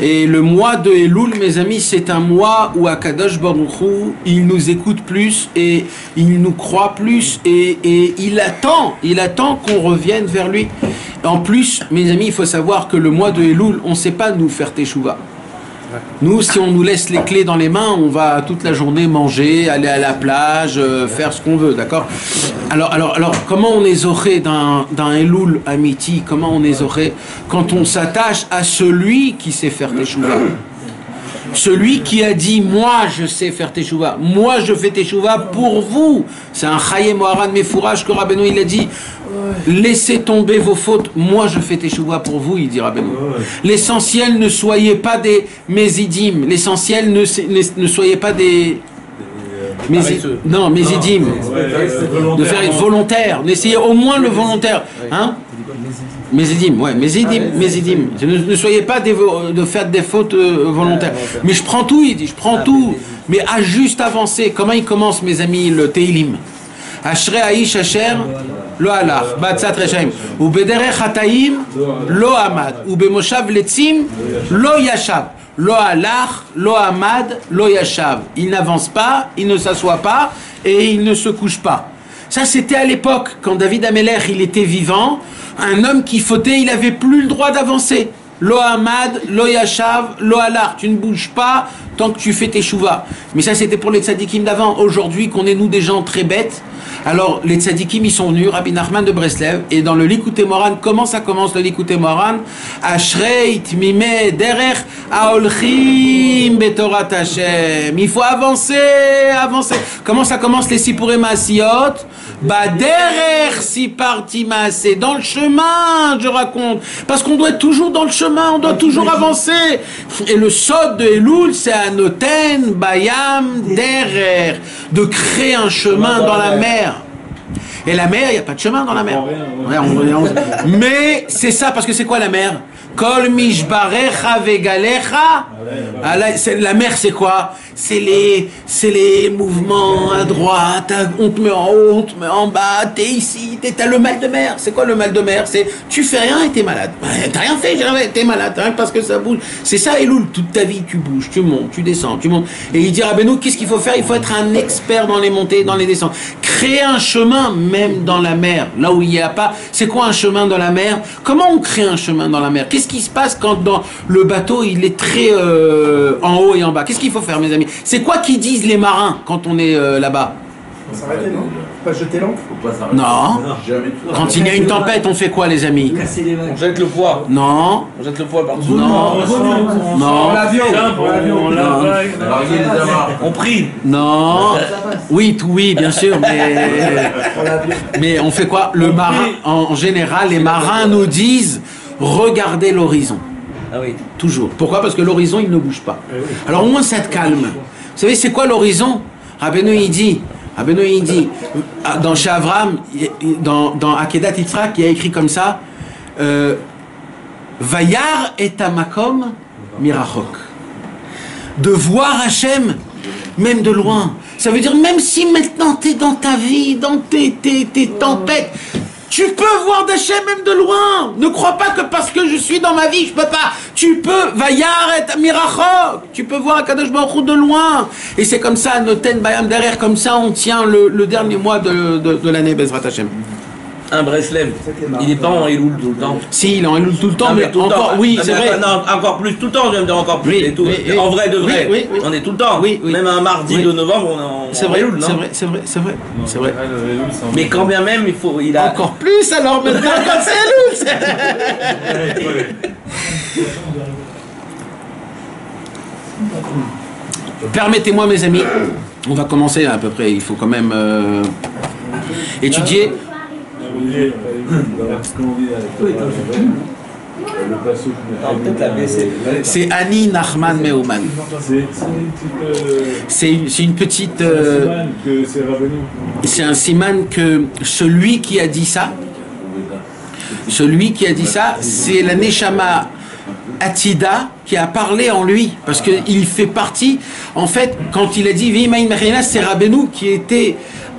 Et le mois de Elul, mes amis, c'est un mois où Akadosh Baruch Hu, il nous écoute plus et il nous croit plus et il attend qu'on revienne vers lui. En plus, mes amis, il faut savoir que le mois de Elul, on ne sait pas nous faire teshuva. Nous, si on nous laisse les clés dans les mains, on va toute la journée manger, aller à la plage, faire ce qu'on veut, d'accord? Alors, comment on est zoré d'un Elul Amiti? Comment on est zoré quand on s'attache à celui qui sait faire teshuva? Celui qui a dit, moi je sais faire teshuva, moi je fais teshuva pour vous. C'est un Chaye Moharan Mefouraj que Rabbeinu il a dit, laissez tomber vos fautes, moi je fais teshuva pour vous, il dit Rabbeinu. L'essentiel, ne soyez pas des mésidim, l'essentiel ne soyez pas des... mésidim, de faire volontaire, n'essayez au moins le volontaire, hein? Mézidim. Ne soyez pas de faire des fautes volontaires. Mais je prends tout, il dit, je prends tout. Mais à juste avancer. Comment il commence, mes amis, le Teilim? Ashrei Aish Asher lo halach, b'atzat reshaim, ubederech hataim lo amad, ubemoshav letzim lo yashav. Lo halach, lo amad, lo yashav. Il n'avance pas, il ne s'assoit pas et il ne se couche pas. Ça, c'était à l'époque, quand David Amelech, il était vivant. Un homme qui fautait, il n'avait plus le droit d'avancer. lo hamad, lo yashav, lo halar. Tu ne bouges pas tant que tu fais tes chouvas. Mais ça, c'était pour les tzadikim d'avant. Aujourd'hui, qu'on est nous des gens très bêtes, alors les tzadikim, ils sont venus, Rabbi Nachman de Breslev, et dans le Likutei Moharan, comment ça commence le Likutei Moharan? Ashrei tmimei derer haolchim betorat Hashem. Il faut avancer, avancer. Comment ça commence les Sipurim Maasiyot? Baderer siparti maaseh. Dans le chemin, je raconte. Parce qu'on doit être toujours dans le chemin, on doit toujours avancer. Et le sod de Elul, c'est Anoten Bayam Derer, de créer un chemin dans la mer. Et la mer, il n'y a pas de chemin dans la mer. Mais c'est ça, parce que c'est quoi la mer? Kol mishbarecha vegalecha. La mer, c'est quoi? C'est les mouvements à droite, on te met en haut, on te met en bas, t'es ici, t'as le mal de mer. C'est quoi le mal de mer? C'est tu fais rien et t'es malade. T'as rien fait, t'es malade, rien parce que ça bouge. C'est ça, Elul, toute ta vie, tu bouges, tu montes, tu descends, tu montes. Et il dit, Rabbeinu, qu'est-ce qu'il faut faire? Il faut être un expert dans les montées, dans les descentes. Créer un chemin, même dans la mer, là où il n'y a pas. C'est quoi un chemin dans la mer? Comment on crée un chemin dans la mer? Qu'est-ce qui se passe quand dans le bateau, il est très en haut et en bas? Qu'est-ce qu'il faut faire, mes amis? C'est quoi qu'ils disent les marins quand on est là-bas? Faut s'arrêter, non? Pas jeter l'ancre? Faut pas s'arrêter. Non. Quand il y a une tempête, on fait quoi, les amis? On jette le poids. Non. On jette le poids partout. Non. Non. On prie. Non. Oui, bien sûr, mais on fait quoi? Le marin, en général, les marins nous disent regardez l'horizon. Ah oui. Toujours. Pourquoi? Parce que l'horizon, il ne bouge pas. Alors au moins ça te calme. Vous savez, c'est quoi l'horizon? Rabbeinu il dit, dans chez Avram, dans Akedat Yitzhak, il y a écrit comme ça, Vayar et Amakom Mirachok. De voir Hachem, même de loin. Ça veut dire, même si maintenant tu es dans ta vie, dans tes tempêtes, tu peux voir d'Hachem même de loin. Ne crois pas que parce que je suis dans ma vie, je peux pas. Tu peux, Vayar et Mirachok. Tu peux voir Akadosh Baruch Hu de loin. Et c'est comme ça, Noten Bayam derrière, comme ça on tient le dernier mois de l'année Bezrat Hashem. Un Breslev, il n'est pas en Elul tout le temps. Si, il est en Elul tout le temps, non, mais tout le encore, temps. oui, c'est vrai. Non, encore plus, tout le temps, je vais me dire encore plus. Oui, et tout. oui, En vrai de vrai, oui, on est tout le temps. Oui, oui. Même un mardi de novembre, on est en Elul, non? C'est vrai. Mais quand bien même, il a... Encore plus alors, maintenant, quand c'est Elul. Permettez-moi, mes amis, on va commencer à peu près, il faut quand même étudier. C'est Annie Nachman Meouman. C'est une petite. C'est un siman que celui qui a dit ça, c'est la Neshama Atida qui a parlé en lui, parce qu'il fait partie. En fait, quand il a dit Veimaïn Mechenina, c'est Rabbeinu qui était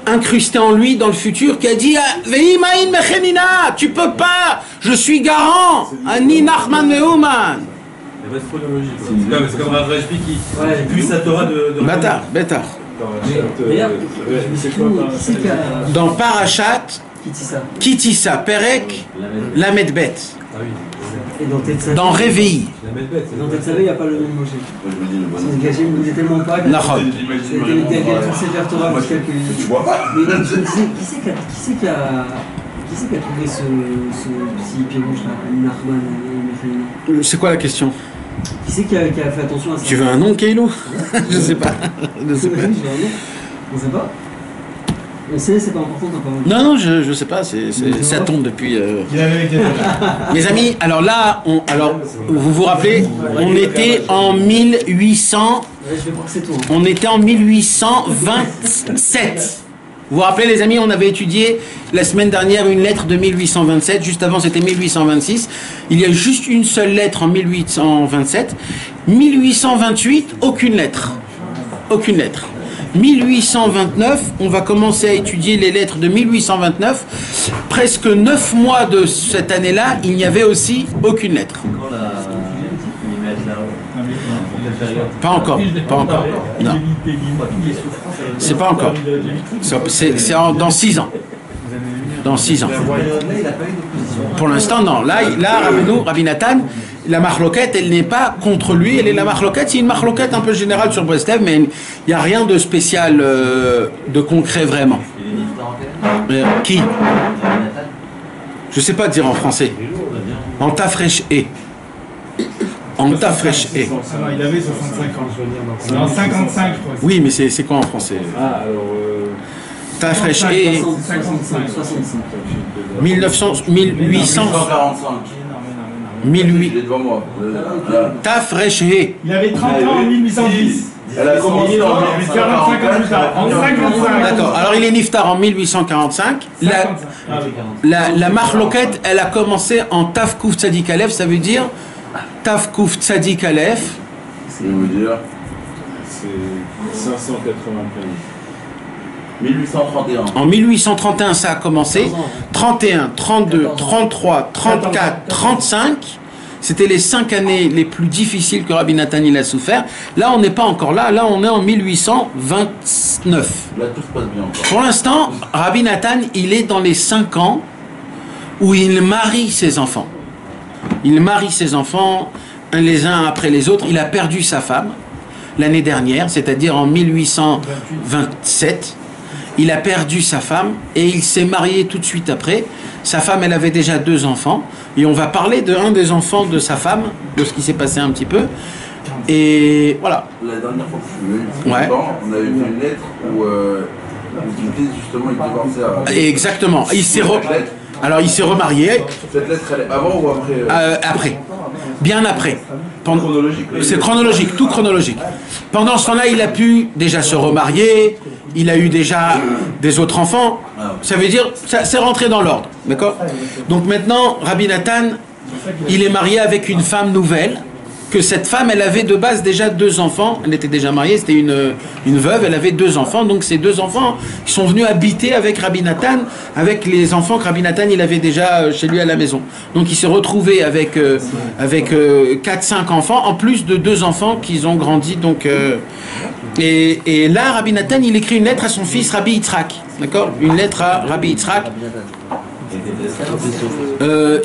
incrusté en lui dans le futur, qui a dit Veimaïn Mechenina, tu peux pas, je suis garant, Ani Nachman Meouman. C'est comme un vrai qui puise sa Torah de Bâtard. Dans Parashat Kitissa, Perek, Lamed Bet. Dans Réveil. Dans Tetzavé, il n'y a pas le même Moshe. C'est gâché, il n'était tellement pas. Tu vois pas? Qui c'est qui a trouvé ce petit pirouche là, Nachman? C'est quoi la question? Qui c'est qui a fait attention à ça? Tu veux un nom, Keilo? Je sais pas. On ne sait pas. On sait, c'est pas important, t'as pas. Non, je sais pas, ça tombe depuis. Mes amis, alors là, vous vous rappelez, on était en 1800. On était en 1827. Vous vous rappelez, les amis, on avait étudié la semaine dernière une lettre de 1827. Juste avant, c'était 1826. Il y a juste une seule lettre en 1827. 1828, aucune lettre. 1829, on va commencer à étudier les lettres de 1829. Presque 9 mois de cette année-là, il n'y avait aussi aucune lettre. Pas encore. Non. C'est pas encore. C'est dans 6 ans. Dans 6 ans. Pour l'instant, non. Là Rabbi Nathan, la marloquette, elle n'est pas contre lui, elle est la marloquette, c'est une marloquette un peu générale sur Breslev, mais il n'y a rien de spécial, de concret vraiment. Qui? Je sais pas dire en français. En tafresh et. En tafresh et. Il avait 65 ans, je veux dire. Non, 55, je crois. Oui, mais c'est quoi en français? Ah, alors. Tafresh et. 1800. 1800. Tafresh et. Il avait 30 ans en 1810. Elle a commencé en 45 ans plus tard. En 55. D'accord, alors il est niftar en 1845. La marloquette, elle a commencé en Tafkouf Tzadik Aleph, ça veut dire Tafkouf Tzadik Aleph. Ça veut dire c'est 595. 1831. En 1831, ça a commencé. 31, 32, 33, 34, 35. C'était les 5 années les plus difficiles que Rabbi Nathan il a souffert. Là, on n'est pas encore là. Là, on est en 1829. Là, tout se passe bien encore. Pour l'instant, Rabbi Nathan, il est dans les 5 ans où il marie ses enfants. Il marie ses enfants les uns après les autres. Il a perdu sa femme l'année dernière, c'est-à-dire en 1827. Il a perdu sa femme et il s'est marié tout de suite après. Sa femme, elle avait déjà 2 enfants. Et on va parler d'un des enfants de sa femme, de ce qui s'est passé un petit peu. Et voilà. La dernière fois que je suis venu, on avait vu une lettre où il disait justement il divorçait à... Exactement. Alors il s'est remarié. Cette lettre, elle est avant ou après Après. Bien après. Chronologique. C'est chronologique, tout chronologique. Pendant ce temps-là, il a pu déjà se remarier. Il a eu déjà des autres enfants. Ça veut dire, ça c'est rentré dans l'ordre. D'accord? Donc maintenant, Rabbi Nathan, il est marié avec une femme nouvelle. Que cette femme, elle avait de base déjà 2 enfants. Elle était déjà mariée, c'était une veuve. Elle avait 2 enfants. Donc ces 2 enfants, ils sont venus habiter avec Rabbi Nathan, avec les enfants que Rabbi Nathan, il avait déjà chez lui à la maison. Donc il s'est retrouvé avec 4-5 enfants, en plus de 2 enfants qu'ils ont grandi. Donc, et là, Rabbi Nathan, il écrit une lettre à son fils Rabbi Yitzhak. D'accord? Une lettre à Rabbi Yitzhak.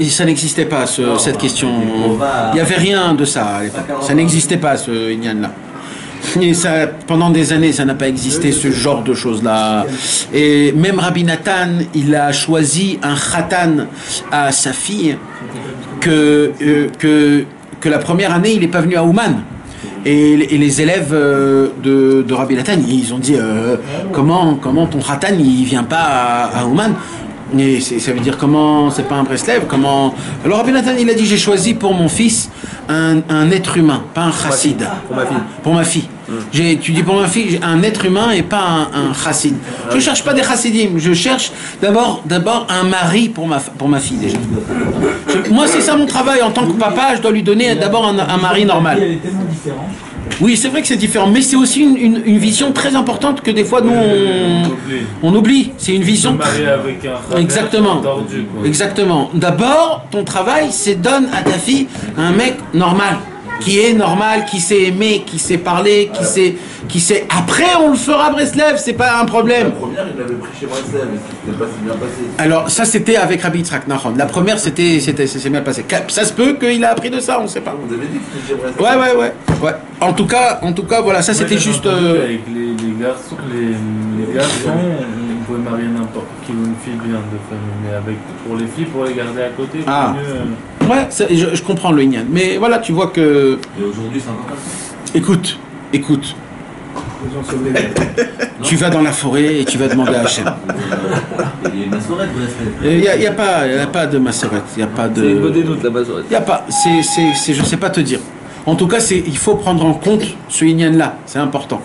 Ça n'existait pas, cette question. Il n'y avait rien de ça à l'époque. Ça n'existait pas, ce Inyan-là. Et ça, pendant des années, ça n'a pas existé, ce genre de choses-là. Et même Rabbi Nathan, il a choisi un khatan à sa fille que la première année, il n'est pas venu à Ouman. Et les élèves de Rabbi Nathan, ils ont dit comment ton khatan, il vient pas à Ouman? Et ça veut dire comment, c'est pas un Breslev, comment... Alors Rabbi Nathan, il a dit, j'ai choisi pour mon fils un être humain, pas un chassid. Pour ma fille. Tu dis pour ma fille, un être humain et pas un chassid. Je cherche pas des chassidim, je cherche d'abord un mari pour ma fille déjà. Moi c'est ça mon travail, en tant que papa, je dois lui donner d'abord un mari normal. Elle est tellement différente. Oui, c'est vrai que c'est différent, mais c'est aussi une vision très importante que des fois nous on oublie. C'est une vision. Avec un exactement. Tordu, exactement. D'abord, ton travail, c'est donne à ta fille un mec normal, qui est normal, qui sait aimer, qui sait parler, qui sait. Après, on le fera à Breslev, c'est pas un problème. La première, il l'avait pris chez Breslev, mais c'était pas si bien passé. Alors, ça, c'était avec Rabbi Yitzhak Nahon. La première, c'est bien passé. Ça se peut qu'il a appris de ça, on sait pas. Vous avez dit que c'était chez Breslev. Ouais. En tout cas, voilà, ça c'était juste. Avec les garçons, on pouvait marier n'importe qui ou une fille bien de famille, mais pour les filles, pour les garder à côté, Ouais, je comprends le Inyan. Mais voilà, tu vois que. Et aujourd'hui, c'est encore comme ça. Écoute. Tu vas dans la forêt et tu vas demander à Hachem. Il y a une massorette, Il n'y a pas de massorette. Il n'y a pas de. C'est une bonne dénoute, la massorette. Il n'y a pas. Je ne sais pas te dire. En tout cas, il faut prendre en compte ce Inyan-là. C'est important.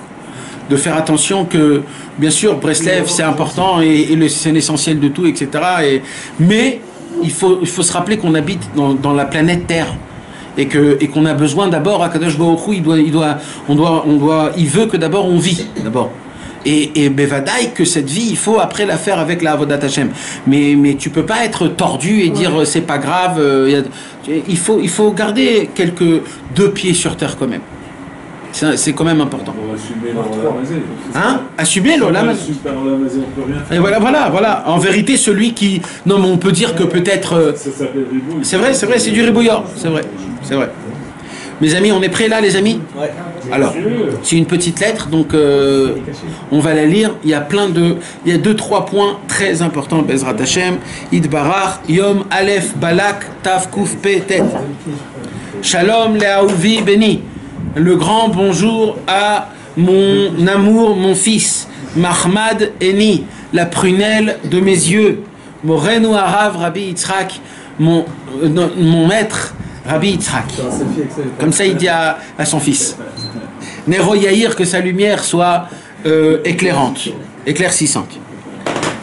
De faire attention que, bien sûr, Breslev, c'est important et c'est l'essentiel de tout, etc. Mais il faut se rappeler qu'on habite dans la planète Terre. Et qu'on a besoin d'abord, à Kadosh Baruch Hu, il veut que d'abord on vit, d'abord. Et Bevadaï, que cette vie, il faut après la faire avec la Avodat Hashem. Mais tu peux pas être tordu et dire c'est pas grave. Il faut garder 2 pieds sur terre quand même. C'est quand même important. On va assumer l'olam hazé. Hein? Assumer l'olam hazé. Et voilà. En vérité, celui qui... Non, mais on peut dire que peut-être... Ça s'appelle ribouille. C'est vrai, c'est du ribouillard. C'est vrai. Mes amis, on est prêts là, les amis? Ouais. Alors, c'est une petite lettre, donc on va la lire. Il y a il y a 2-3 points très importants. Bezrat Hashem, Idbarach, Yom, Aleph, Balak, Tav, Kouf, Pe, Tet. Shalom, Leaouvi, béni. Le grand bonjour à mon amour, mon fils, Mahmad Eni, la prunelle de mes yeux. Morenu Arav, Rabbi Yitzhak, mon maître, Rabbi Yitzhak. Comme ça, il dit à son fils. Nero Yair, que sa lumière soit éclairante, éclaircissante.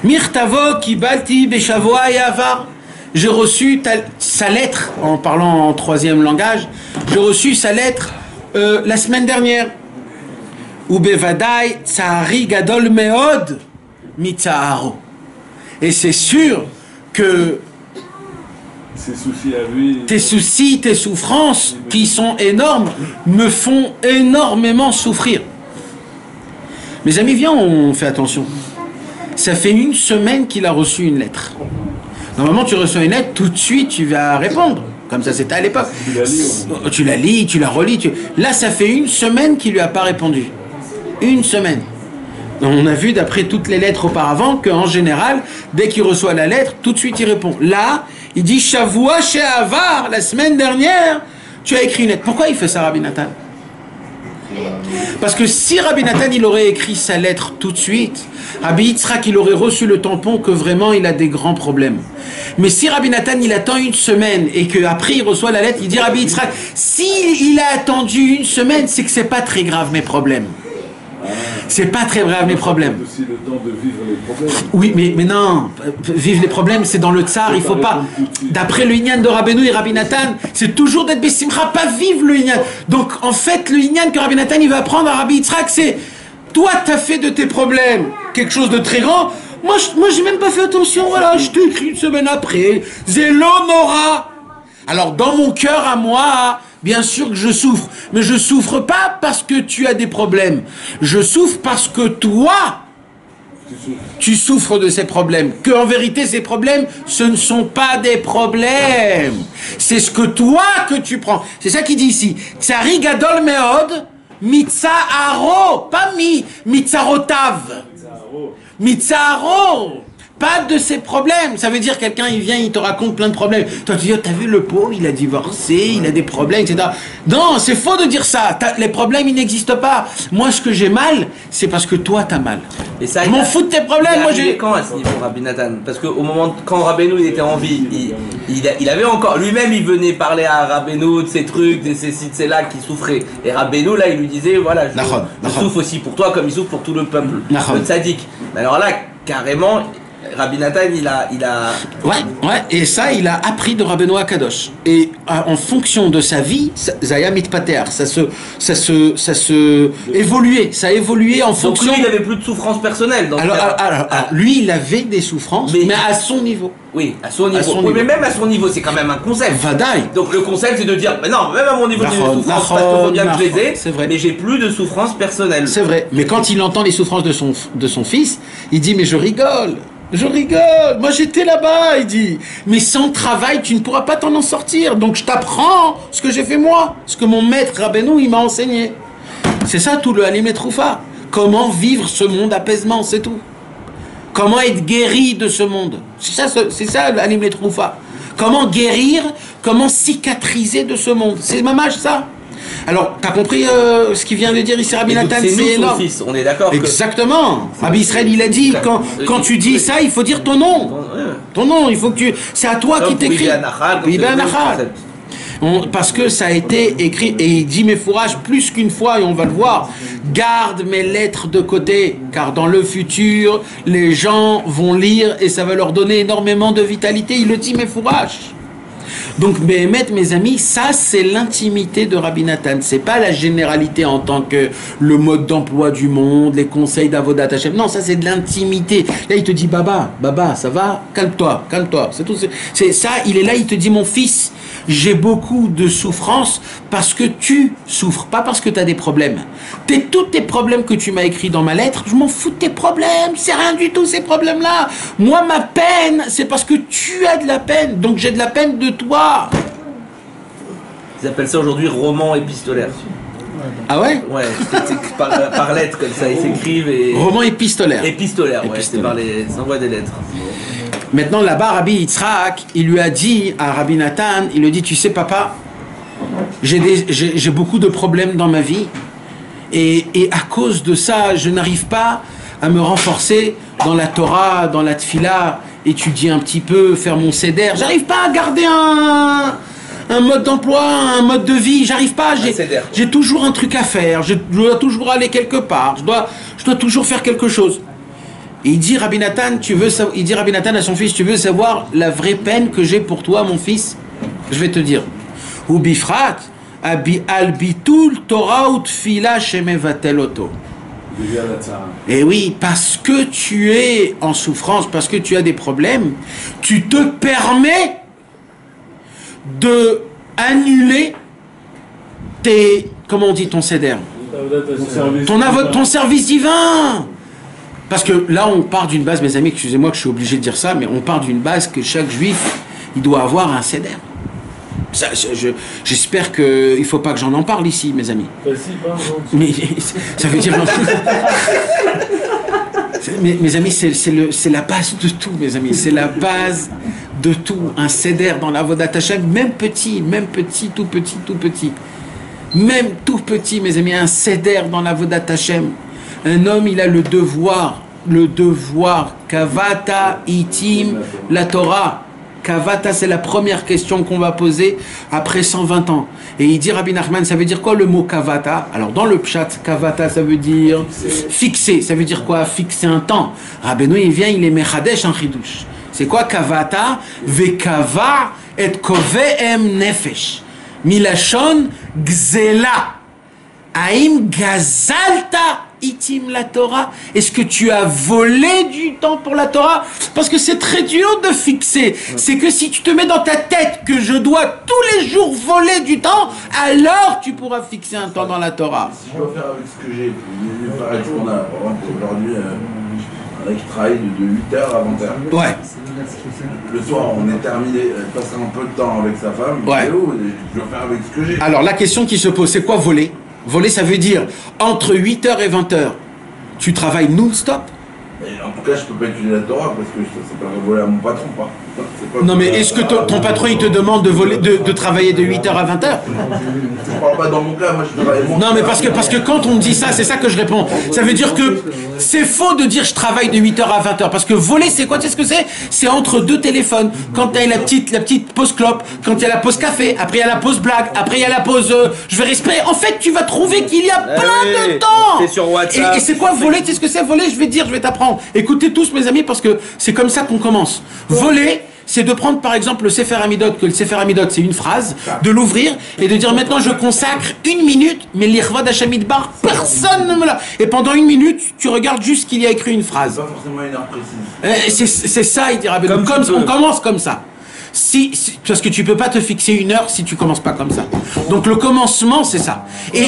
Mirtavo Kibalti Beshavoa Yavar. J'ai reçu sa lettre, en parlant en troisième langage, j'ai reçu sa lettre la semaine dernière. Ubevadai Tsahari Gadol Meod Mitzaharo. Et c'est sûr que tes soucis, tes souffrances, qui sont énormes, me font énormément souffrir. Mes amis, viens, on fait attention. Ça fait 1 semaine qu'il a reçu une lettre. Normalement, tu reçois une lettre, tout de suite, tu vas répondre. Comme ça, c'était à l'époque. Tu la lis, tu la relis. Là, ça fait 1 semaine qu'il lui a pas répondu. 1 semaine. On a vu, d'après toutes les lettres auparavant, qu'en général, dès qu'il reçoit la lettre, tout de suite, il répond. Là, il dit « Shavua she'avar » la semaine dernière, tu as écrit une lettre. Pourquoi il fait ça, Rabbi Nathan? Parce que si Rabbi Nathan, il aurait écrit sa lettre tout de suite, Rabbi Yitzhak, il aurait reçu le tampon que vraiment il a des grands problèmes. Mais si Rabbi Nathan, il attend 1 semaine et qu'après il reçoit la lettre, il dit Rabbi Yitzhak, s'il a attendu 1 semaine, c'est que c'est pas très grave mes problèmes. C'est pas très grave mes problèmes. C'est aussi le temps de vivre les problèmes. Oui, mais non, vivre les problèmes, c'est dans le tsar, il faut pas. D'après le Inyan de Rabbeinu et Rabbi Nathan, c'est toujours d'être Bessimcha, pas vivre le Inyan. Donc en fait, le Inyan que Rabbi Nathan il va apprendre à Rabbi Yitzhak, c'est toi, t'as fait de tes problèmes quelque chose de très grand. Moi, j'ai même pas fait attention. Voilà, je t'ai écrit 1 semaine après. Zélo Nora. Alors dans mon cœur à moi, bien sûr que je souffre, mais je souffre pas parce que tu as des problèmes. Je souffre parce que toi, tu souffres de ces problèmes. Que en vérité, ces problèmes, ce ne sont pas des problèmes. C'est ce que toi que tu prends. C'est ça qu'il dit ici. Tsari gadol meod mitzaharo, pas mitzarotav. Mitzaharo. Pas de ses problèmes. Ça veut dire quelqu'un, il vient, il te raconte plein de problèmes. Toi, tu dis, oh, t'as vu le pauvre, il a divorcé, il a des problèmes, etc. Non, c'est faux de dire ça. Les problèmes, ils n'existent pas. Moi, ce que j'ai mal, c'est parce que toi, t'as mal. Et ça, je m'en fous de tes problèmes. Moi, j'ai. Quand à ce niveau, Rabbi Nathan? Parce qu'au moment, quand Rabbeinu il était en vie, il avait encore. Lui-même, il venait parler à Rabbeinu de ces trucs, de ces ci, de ces là qui souffraient. Et Rabbeinu, là, il lui disait, voilà, je souffre aussi pour toi, comme il souffre pour tout le peuple. Le tzaddik. Mais alors là, carrément. Rabbi Nathan, il a... Ouais, et ça, il a appris de Rabbeinu Akadosh. Et en fonction de sa vie, Zaya Mitpater, ça a évolué en fonction... Donc lui, il n'avait plus de souffrance personnelle. Alors, lui, il avait des souffrances, mais à son niveau. Oui, à son niveau. Oui, mais même à son niveau, c'est quand même un concept. Vadaï. Donc le concept, c'est de dire, mais non, même à mon niveau, j'ai des souffrances, parce qu'il faut bien que je les ai, mais j'ai plus de souffrance personnelle. C'est vrai, mais quand il entend les souffrances de son fils, il dit, mais je rigole. Je rigole, moi j'étais là-bas, il dit. Mais sans travail, tu ne pourras pas t'en sortir. Donc je t'apprends ce que j'ai fait moi, ce que mon maître Rabbeinu, il m'a enseigné. C'est ça tout le Halim et Troufa. Comment vivre ce monde apaisement, c'est tout. Comment être guéri de ce monde. C'est ça le Halim et Troufa. Comment guérir, comment cicatriser de ce monde. C'est mamage ça. Alors, t'as compris ce qu'il vient de dire ici Rabbi Nathan, c'est énorme. Fils, on est d'accord. Exactement. Rabbi Israël, il a dit quand tu dis ça, il faut dire ton nom. Ton nom, il faut que tu. C'est à toi qui t'écris. Parce que ça a été écrit et il dit mes fourrages plus qu'une fois et on va le voir. Garde mes lettres de côté, car dans le futur, les gens vont lire et ça va leur donner énormément de vitalité. Il le dit mes fourrages. Donc, mes amis, ça c'est l'intimité de Rabbi Nathan. C'est pas la généralité en tant que le mode d'emploi du monde, les conseils d'Avodat Hashem. Non, ça c'est de l'intimité. Là, il te dit, Baba, ça va? Calme-toi. C'est tout. C'est ça, il est là, il te dit, mon fils, j'ai beaucoup de souffrance parce que tu souffres, pas parce que tu as des problèmes. Tous tes problèmes que tu m'as écrits dans ma lettre, je m'en fous de tes problèmes, c'est rien du tout ces problèmes-là. Moi, ma peine, c'est parce que tu as de la peine, donc j'ai de la peine de toi. Ils appellent ça aujourd'hui roman épistolaire. Ah ouais? Ouais, c'est par lettres comme ça, ils s'écrivent et... Roman épistolaire. Épistolaire, ouais, c'est par les envois des lettres. Maintenant, là-bas, Rabbi Yitzhak, il lui a dit à Rabbi Nathan, il lui dit, tu sais papa, j'ai beaucoup de problèmes dans ma vie et à cause de ça, je n'arrive pas à me renforcer dans la Torah, dans la Tfila, étudier un petit peu, faire mon seder. J'arrive pas à garder un mode d'emploi, un mode de vie, j'arrive pas, j'ai toujours un truc à faire, je dois toujours aller quelque part, je dois toujours faire quelque chose. Et il dit Rabbi Nathan, il dit Rabbi Nathan à son fils, tu veux savoir la vraie peine que j'ai pour toi, mon fils? Je vais te dire. Ou bifrat, al bitul Torah ou tfila shemevatel oto. Et oui, parce que tu es en souffrance, parce que tu as des problèmes, tu te permets de annuler comment on dit ton seder, ton service divin. Parce que là, on part d'une base, mes amis, excusez-moi que je suis obligé de dire ça, mais on part d'une base que chaque juif, il doit avoir un seder. J'espère qu'il ne faut pas que j'en en parle ici, mes amis. Mais ça veut dire... mes amis, c'est la base de tout, mes amis. C'est la base de tout. Un seder dans la Avodat Hashem, même petit, tout petit. Même tout petit, mes amis, un seder dans la Avodat Hashem. Un homme, il a le devoir, kavata itim la Torah. Kavata, c'est la première question qu'on va poser après 120 ans. Et il dit, Rabbi Nachman, ça veut dire quoi le mot kavata? Alors dans le pshat, kavata, ça veut dire fixer. Ça veut dire quoi? Fixer un temps. Rabbeinu, il vient, il est mechadesh en chidouche. C'est quoi kavata? Vekava et koveem nefesh. Milachon gzela. Aim gazalta itim la Torah. Est-ce que tu as volé du temps pour la Torah? Parce que c'est très dur de fixer. C'est que si tu te mets dans ta tête que je dois tous les jours voler du temps, alors tu pourras fixer un temps dans la Torah. Si je dois faire avec ce que j'ai, par exemple, on a aujourd'hui un mec qui travaille de 8h à 20h. Ouais. Le soir, on est terminé, passe un peu de temps avec sa femme. Ouais. Je dois faire avec ce que j'ai. Alors la question qui se pose, c'est quoi voler? Voler, ça veut dire entre 8h et 20h, tu travailles non-stop. En tout cas, je peux pas utiliser la Torah parce que ça peut voler à mon patron, pas. Non, mais est-ce que ton patron, il te demande de travailler de 8h à 20h? Je parle pas dans mon cas, moi je travaille mon. Non, mais parce que quand on me dit ça, c'est ça que je réponds. Ça veut dire que c'est faux de dire je travaille de 8h à 20h. Parce que voler, c'est quoi? Tu sais ce que c'est? C'est entre deux téléphones. Quand tu as la petite pause clope, quand il y a la pause café, après il y a la pause blague, après il y a la pause je vais respirer. En fait, tu vas trouver qu'il y a plein de temps. C'est sur WhatsApp. Et c'est quoi voler? Tu sais ce que c'est voler? Je vais t'apprendre. Écoutez tous mes amis parce que c'est comme ça qu'on commence. Voler, c'est de prendre par exemple le Sefer Amidot, que le Sefer Amidot c'est une phrase, de l'ouvrir et de dire maintenant je consacre 1 minute, mais l'Irvad Hashem Idbar, personne ne me l'a. Et pendant 1 minute, tu regardes juste qu'il y a écrit une phrase. Pas forcément une heure précise. C'est ça, il dira. On commence comme ça. Parce que tu peux pas te fixer 1 heure si tu commences pas comme ça. Donc le commencement c'est ça. Et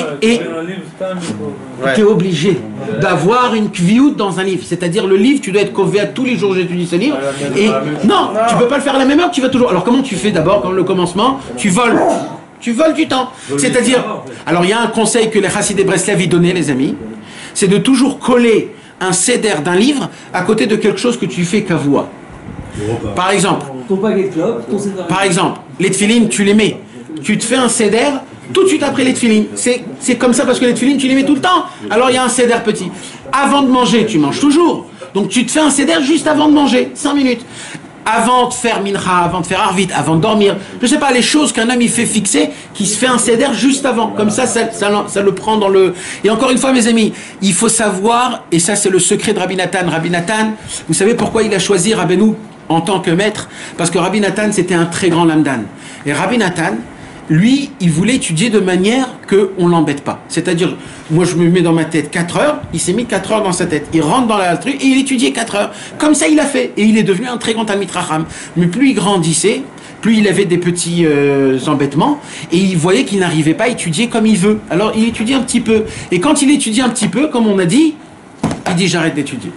tu es obligé d'avoir une kviout dans un livre. C'est-à-dire le livre, tu dois être kové à tous les jours j'étudie ce livre. Et non, tu peux pas le faire à la même heure, tu vas toujours. Alors comment tu fais d'abord comme le commencement? Tu voles. Tu voles du temps. C'est-à-dire, alors il y a un conseil que les Chassidés Breslev y donnaient les amis, c'est de toujours coller un seder d'un livre à côté de quelque chose que tu fais kavua. Par exemple, les tefilines, tu les mets. Tu te fais un seder tout de suite après les tefilines. C'est comme ça parce que les tefilines, tu les mets tout le temps. Alors il y a un seder petit. Avant de manger, tu manges toujours. Donc tu te fais un seder juste avant de manger, 5 minutes. Avant de faire mincha, avant de faire arvit, avant de dormir. Je sais pas, les choses qu'un homme il fait fixer, qui se fait un seder juste avant. Comme ça le prend dans le... Et encore une fois mes amis, il faut savoir, et ça c'est le secret de Rabbi Nathan. Rabbi Nathan, vous savez pourquoi il a choisi Rabbeinu en tant que maître, parce que Rabbi Nathan, c'était un très grand lamdan. Et Rabbi Nathan, lui, il voulait étudier de manière qu'on ne l'embête pas. C'est-à-dire, moi je me mets dans ma tête 4 heures, il s'est mis 4 heures dans sa tête. Il rentre dans la truc et il étudiait 4 heures. Comme ça, il a fait. Et il est devenu un très grand Talmid Chacham. Mais plus il grandissait, plus il avait des petits embêtements, et il voyait qu'il n'arrivait pas à étudier comme il veut. Alors il étudie un petit peu. Et quand il étudie un petit peu, comme on a dit, il dit j'arrête d'étudier.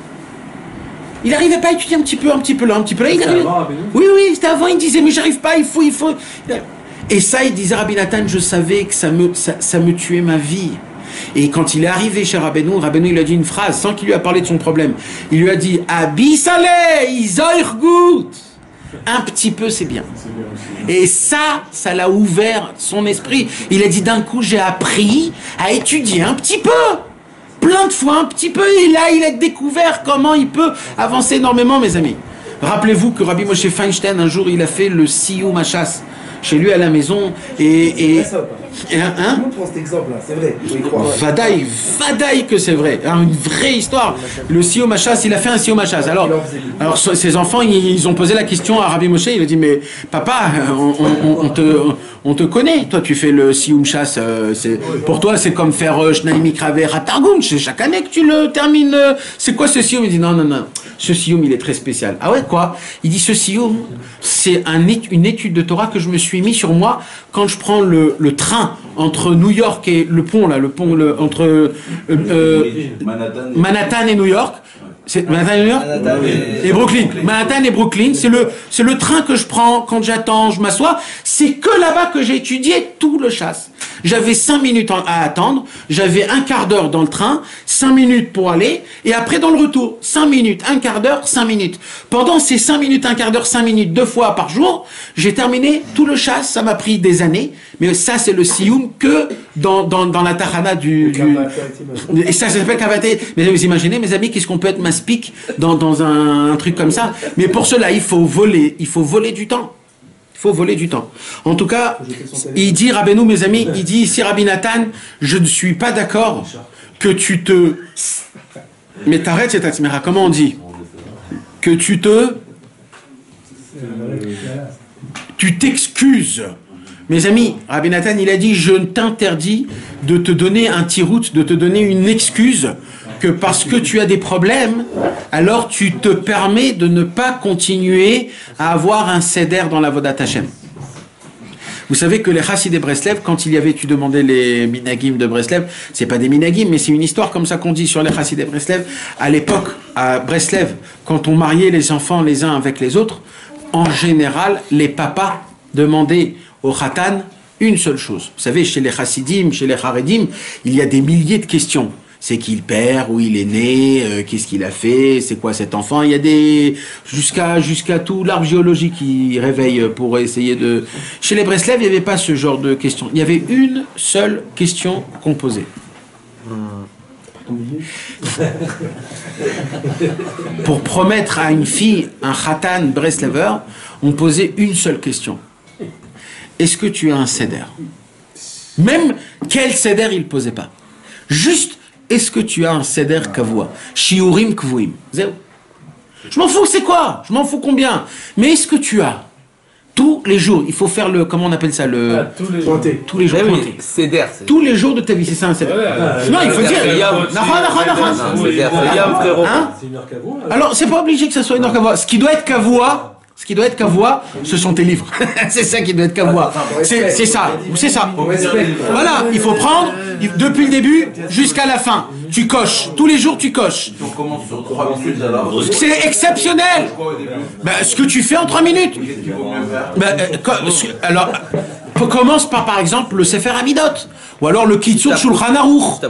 Il n'arrivait pas à étudier un petit peu là, un petit peu là. Il arrivait... Oui, c'était avant, il disait mais j'arrive pas, il faut... Et ça, il disait Rabbi Nathan, je savais que ça me tuait ma vie. Et quand il est arrivé chez Rabbeinu, il lui a dit une phrase, sans qu'il lui a parlé de son problème. Il lui a dit Abi Saleh, Izoir Gut. Un petit peu, c'est bien. Et ça l'a ouvert son esprit. Il a dit d'un coup, j'ai appris à étudier un petit peu. Plein de fois, un petit peu. Et là, il a découvert comment il peut avancer énormément, mes amis. Rappelez-vous que Rabbi Moshe Feinstein, un jour, il a fait le Siyum Hashas chez lui à la maison. Hein? Prends cet exemple-là, c'est vrai. Vadaï que c'est vrai. Une vraie histoire. Le Siyum Hashas, il a fait un Siyum Hashas. Alors ses enfants, ils ont posé la question à Rabbi Moshe. Il a dit, mais papa, on te connaît. Toi, tu fais le Siyum Hashas. Pour toi, c'est comme faire Shnai Mikra Targum. C'est chaque année que tu le termines. C'est quoi ce Siyum? Il dit, non. Ce Siyum, il est très spécial. Ah ouais, quoi? Il dit, ce Siyum, c'est une étude de Torah que je me suis mis sur moi quand je prends le train entre New York et le pont entre Manhattan et New York. C'est Manhattan et New York et Brooklyn. Manhattan et Brooklyn, c'est le train que je prends quand j'attends, je m'assois. C'est que là-bas que j'ai étudié tout le chasse. J'avais 5 minutes à attendre, j'avais un quart d'heure dans le train, 5 minutes pour aller, et après dans le retour, 5 minutes, un quart d'heure, 5 minutes. Pendant ces 5 minutes, un quart d'heure, 5 minutes, 2 fois par jour, j'ai terminé tout le chasse. Ça m'a pris des années, mais ça c'est le Siyum que dans la Tahana et ça s'appelle Kavaté. Mais vous imaginez, mes amis, qu'est-ce qu'on peut être maspic dans un truc comme ça? Mais pour cela, il faut voler du temps. Il faut voler du temps. En tout cas, il dit, Rabbeinu, mes amis, il dit ici, Rabbi Nathan, je ne suis pas d'accord que tu te... Mais t'arrêtes, c'est Tatzmera, comment on dit? Que tu t'excuses. Mes amis, Rabbi Nathan, il a dit, je t'interdis de te donner un tirout, de te donner une excuse, que parce que tu as des problèmes, alors tu te permets de ne pas continuer à avoir un seder dans la Vodat Hashem. Vous savez que les Chassidei Breslev, quand il y avait, tu demandais les minagim de Breslev, c'est pas des minagim, mais c'est une histoire comme ça qu'on dit sur les Chassidei Breslev. À l'époque, à Breslev, quand on mariait les enfants les uns avec les autres, en général, les papas demandaient au Khatan une seule chose. Vous savez, chez les Chassidim, chez les Haredim, il y a des milliers de questions. C'est qui le père, où il est né, qu'est-ce qu'il a fait, c'est quoi cet enfant. Il y a des jusqu'à tout l'arbre géologique qui réveille pour essayer de... Chez les Breslev, il n'y avait pas ce genre de questions. Il y avait une seule question qu'on posait. Pour promettre à une fille, un khatan Breslever, on posait une seule question. Est-ce que tu as un seder? Même quel seder il ne posait pas. Juste, est-ce que tu as un seder kavua? Shiurim kvuim. Je m'en fous, c'est quoi? Je m'en fous combien? Mais est-ce que tu as? Tous les jours, il faut faire le... Comment on appelle ça? Tous les jours. Seder. Tous les jours de ta vie, c'est ça un seder. Non, il faut dire... C'est une heure kavua. Alors, c'est pas obligé que ça soit une heure kavua. Ce qui doit être kavua... ce sont tes livres. C'est ça qui doit être kavua. C'est ça. Voilà, il faut prendre depuis le début jusqu'à la fin. Tu coches. Tous les jours, tu coches. On commence sur 3 minutes alors. C'est exceptionnel. Ce que tu fais en 3 minutes. Alors, commence par exemple le Sefer Amidot. Ou alors le Kitzur Shulchan Aruch.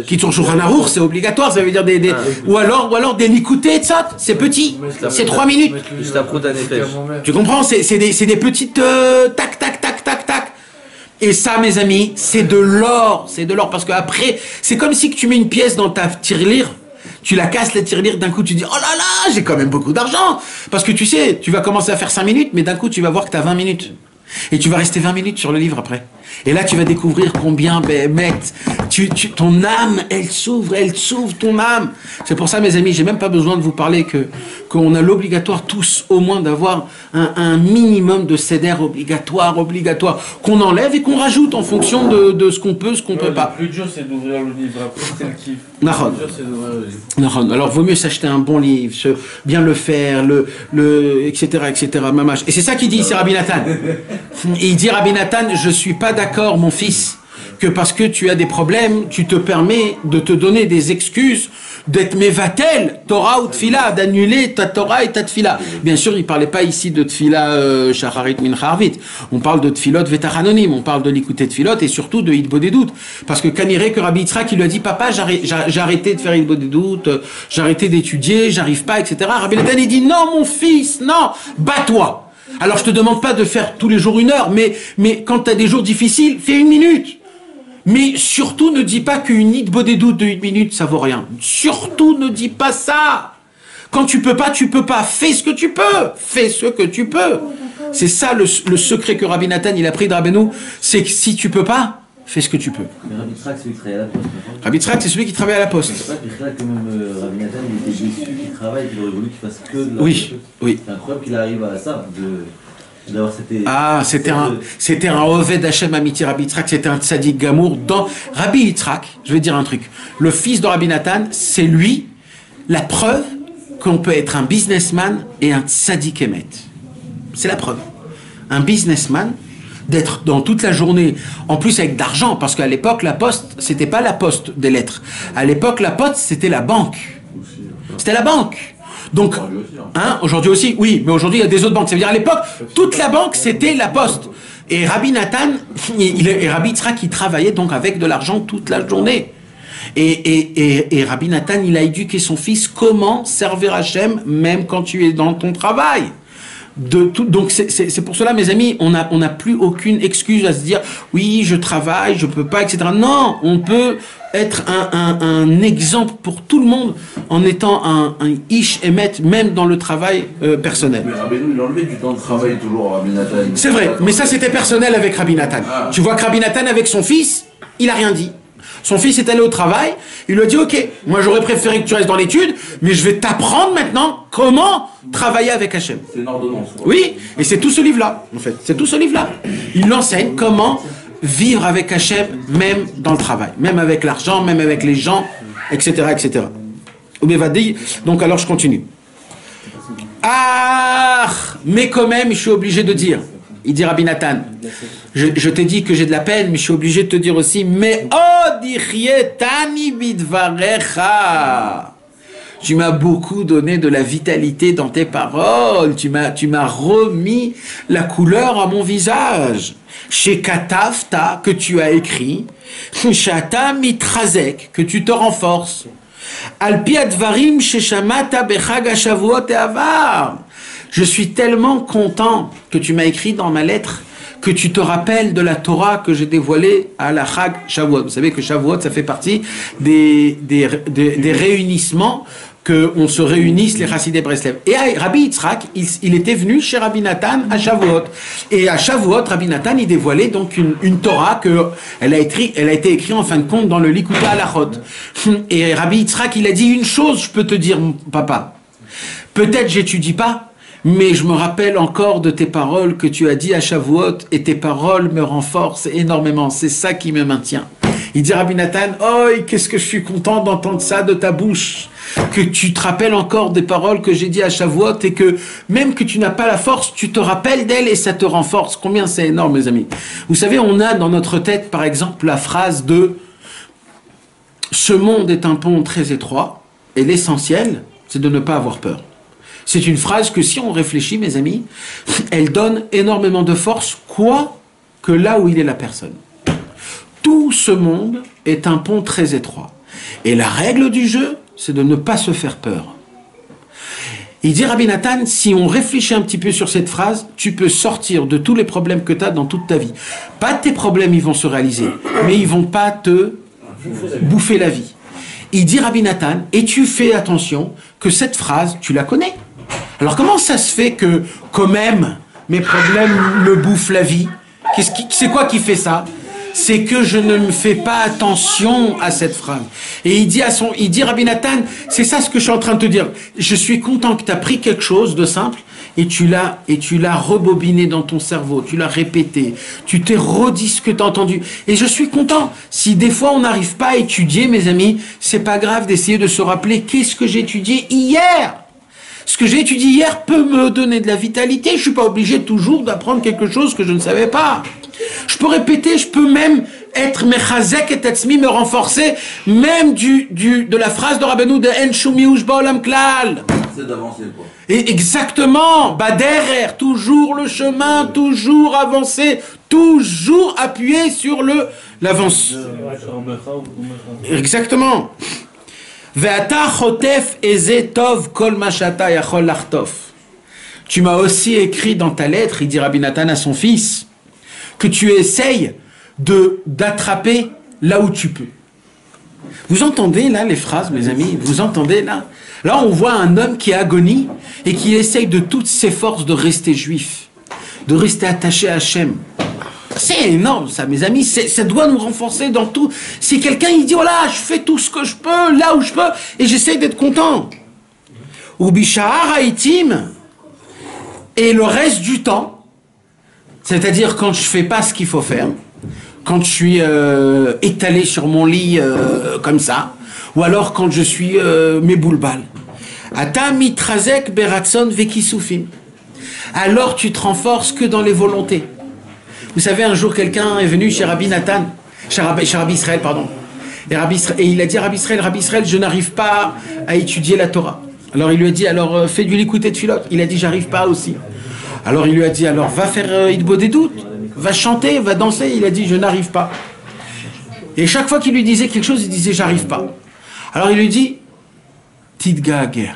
Kitzur Shulchan Aruch, c'est obligatoire, ça veut dire des ou alors des Likutei Etzot, c'est petit, c'est 3 minutes. Tu comprends? C'est des petites tac tac tac tac tac. Et ça, mes amis, c'est de l'or, parce que après, c'est comme si que tu mets une pièce dans ta tirelire. Tu la casses la tirelire, d'un coup tu dis oh là là, j'ai quand même beaucoup d'argent. Parce que tu sais, tu vas commencer à faire 5 minutes, mais d'un coup tu vas voir que tu as 20 minutes. Et tu vas rester 20 minutes sur le livre après. Et là, tu vas découvrir combien, ton âme, elle s'ouvre, ton âme. C'est pour ça, mes amis, j'ai même pas besoin de vous parler qu'on a l'obligatoire tous, au moins, d'avoir un minimum de cédères obligatoire, qu'on enlève et qu'on rajoute en fonction de ce qu'on peut, ce qu'on peut pas. Le plus dur, c'est d'ouvrir le livre. Après, c'est le kiff. Nahon. Le plus dur, c'est d'ouvrir le livre. Alors, vaut mieux s'acheter un bon livre, bien le faire, etc., mamache. Et c'est ça qu'il dit ici, Rabbi Nathan. Il dit, Rabbi Nathan, je suis pas d'accord, mon fils, que parce que tu as des problèmes, tu te permets de te donner des excuses, d'être mevatel, Torah ou Tfila, d'annuler ta Torah et ta Tfila. Bien sûr, il parlait pas ici de Tfila Shacharit Min Harvit. On parle de Tfilot Vetachanonim, on parle de l'écouter Tfilot et surtout de Hitbodedut. Parce que Kaniré, que Rabbi Yitzhak, il lui a dit, papa, j'ai arrêté de faire Hitbodedut, j'ai arrêté d'étudier, j'arrive pas, etc. Rabbi Nathan, il dit, non, mon fils, non, bats-toi. Alors, je te demande pas de faire tous les jours 1 heure, mais quand tu as des jours difficiles, fais 1 minute. Mais surtout, ne dis pas qu'une hitbodedut de 1 minute, ça vaut rien. Surtout, ne dis pas ça. Quand tu peux pas, tu peux pas. Fais ce que tu peux. Fais ce que tu peux. C'est ça le secret que Rabbi Nathan, il a pris de Rabbeinu, c'est que si tu peux pas, fais ce que tu peux. Mais Rabbi Yitzhak, c'est celui qui travaille à la poste. Rabbi Yitzhak, c'est celui qui travaille à la poste. C'est pas que même Rabbi Nathan, il était déçu qu'il travaille, qu'il aurait voulu qu'il fasse que de la Oui. C'est incroyable qu'il arrive à ça, d'avoir c'était un Oved Hashem Amiti Rabbi Yitzhak, c'était un tzaddik gamour dans Rabbi Yitzhak. Je vais dire un truc. Le fils de Rabbi Nathan, c'est lui la preuve qu'on peut être un businessman et un tzaddik émet. C'est la preuve. Un businessman, d'être dans toute la journée, en plus avec d'argent, parce qu'à l'époque, la poste, c'était pas la poste des lettres. À l'époque, la poste, c'était la banque. C'était la banque. Donc, aujourd'hui aussi, oui, mais aujourd'hui il y a des autres banques. Ça veut dire à l'époque, toute la banque c'était la poste. Et Rabbi Nathan, et Rabbi Yitzhak, il travaillait donc avec de l'argent toute la journée. Et Rabbi Nathan, il a éduqué son fils comment servir Hachem même quand tu es dans ton travail. Donc c'est pour cela, mes amis, on n'a plus aucune excuse à se dire oui, je travaille, je peux pas, etc. Non, on peut être un exemple pour tout le monde en étant un ish emet, même dans le travail personnel. Mais Rabbeinu, il enlevait du temps de travail toujours à Rabbi Nathan. C'est vrai, mais ça c'était personnel avec Rabbi Nathan. Tu vois que Rabbi Nathan avec son fils, il a rien dit. Son fils est allé au travail, il lui a dit ok, moi j'aurais préféré que tu restes dans l'étude, mais je vais t'apprendre maintenant comment travailler avec Hachem. C'est une ordonnance. Quoi. Oui, et c'est tout ce livre-là, en fait. C'est tout ce livre-là. Il l'enseigne comment vivre avec Hachem, même dans le travail, même avec l'argent, même avec les gens, etc., etc. Donc alors je continue. Ah, mais quand même, je suis obligé de dire. Il dit Rabbi Nathan, je t'ai dit que j'ai de la peine, mais je suis obligé de te dire aussi, mais odichietani bidvarecha. Tu m'as beaucoup donné de la vitalité dans tes paroles. Tu m'as remis la couleur à mon visage. Chez Katafta, que tu as écrit, Shata mitrazek, que tu te renforces. Alpi advarim sheshamata bechag hashavuot avar. Je suis tellement content que tu m'as écrit dans ma lettre que tu te rappelles de la Torah que j'ai dévoilée à la Chag Shavuot. Vous savez que Shavuot, ça fait partie des réunissements, qu'on se réunisse les Chassidei Breslev. Et Rabbi Yitzhak, il était venu chez Rabbi Nathan à Shavuot. Et à Shavuot, Rabbi Nathan, il dévoilait donc une Torah elle a été écrite en fin de compte dans le Likutei Halachot. Et Rabbi Yitzhak, il a dit une chose, je peux te dire, papa. Peut-être j'étudie pas, mais je me rappelle encore de tes paroles que tu as dit à Shavuot, et tes paroles me renforcent énormément. C'est ça qui me maintient. Il dit Rabbi Nathan, oh, qu'est-ce que je suis content d'entendre ça de ta bouche, que tu te rappelles encore des paroles que j'ai dit à Shavuot, et que même que tu n'as pas la force, tu te rappelles d'elle et ça te renforce. Combien c'est énorme, mes amis. Vous savez, on a dans notre tête, par exemple, la phrase de « Ce monde est un pont très étroit, et l'essentiel, c'est de ne pas avoir peur ». C'est une phrase que si on réfléchit, mes amis, elle donne énormément de force, quoi que là où il est la personne. Tout ce monde est un pont très étroit. Et la règle du jeu, c'est de ne pas se faire peur. Il dit Rabbi Nathan, si on réfléchit un petit peu sur cette phrase, tu peux sortir de tous les problèmes que tu as dans toute ta vie. Pas tes problèmes, ils vont se réaliser, mais ils vont pas te bouffer la vie. Il dit Rabbi Nathan, et tu fais attention que cette phrase, tu la connais. Alors comment ça se fait que, quand même, mes problèmes me bouffent la vie? C'est quoi qui fait ça? C'est que je ne me fais pas attention à cette phrase. Et il dit Rabbi Nathan, c'est ça ce que je suis en train de te dire. Je suis content que tu as pris quelque chose de simple et tu l'as rebobiné dans ton cerveau, tu l'as répété, tu t'es redit ce que tu as entendu. Et je suis content. Si des fois on n'arrive pas à étudier, mes amis, c'est pas grave d'essayer de se rappeler qu'est-ce que j'ai étudié hier. Ce que j'ai étudié hier peut me donner de la vitalité. Je suis pas obligé toujours d'apprendre quelque chose que je ne savais pas. Je peux répéter, je peux même être mechazek et tatzmi, me renforcer, même de la phrase de Rabbeinu de En Shumiush Ba'olam Klal. C'est d'avancer, quoi. Et exactement, Baderer, toujours le chemin, toujours avancer, toujours appuyer sur l'avance. Exactement. Ve'ata chotef eze tov kol ma shata yachol lachtof. Tu m'as aussi écrit dans ta lettre, il dit Rabbi Nathan à son fils, que tu essayes d'attraper là où tu peux. Vous entendez là les phrases, mes amis? Vous entendez là? Là, on voit un homme qui agonie et qui essaye de toutes ses forces de rester juif, de rester attaché à Hachem. C'est énorme ça, mes amis, ça doit nous renforcer dans tout. Si quelqu'un il dit, voilà, je fais tout ce que je peux, là où je peux, et j'essaye d'être content. Ou bishahar haïtim, et le reste du temps, c'est-à-dire quand je fais pas ce qu'il faut faire, quand je suis étalé sur mon lit comme ça, ou alors quand je suis méboulbal. Ata mitrazek beratson vekisufim. Alors tu te renforces que dans les volontés. Vous savez, un jour quelqu'un est venu chez Rabbi Nathan, chez Rabbi Israël, pardon. Et il a dit à Rabbi Israël, je n'arrive pas à étudier la Torah. Alors il lui a dit, alors fais du likuté de Philot. Il a dit, j'arrive pas aussi. Alors il lui a dit, alors va faire Idbo des doutes, va chanter, va danser. Il a dit, je n'arrive pas. Et chaque fois qu'il lui disait quelque chose, il disait, j'arrive pas. Alors il lui dit, Tidga Ager,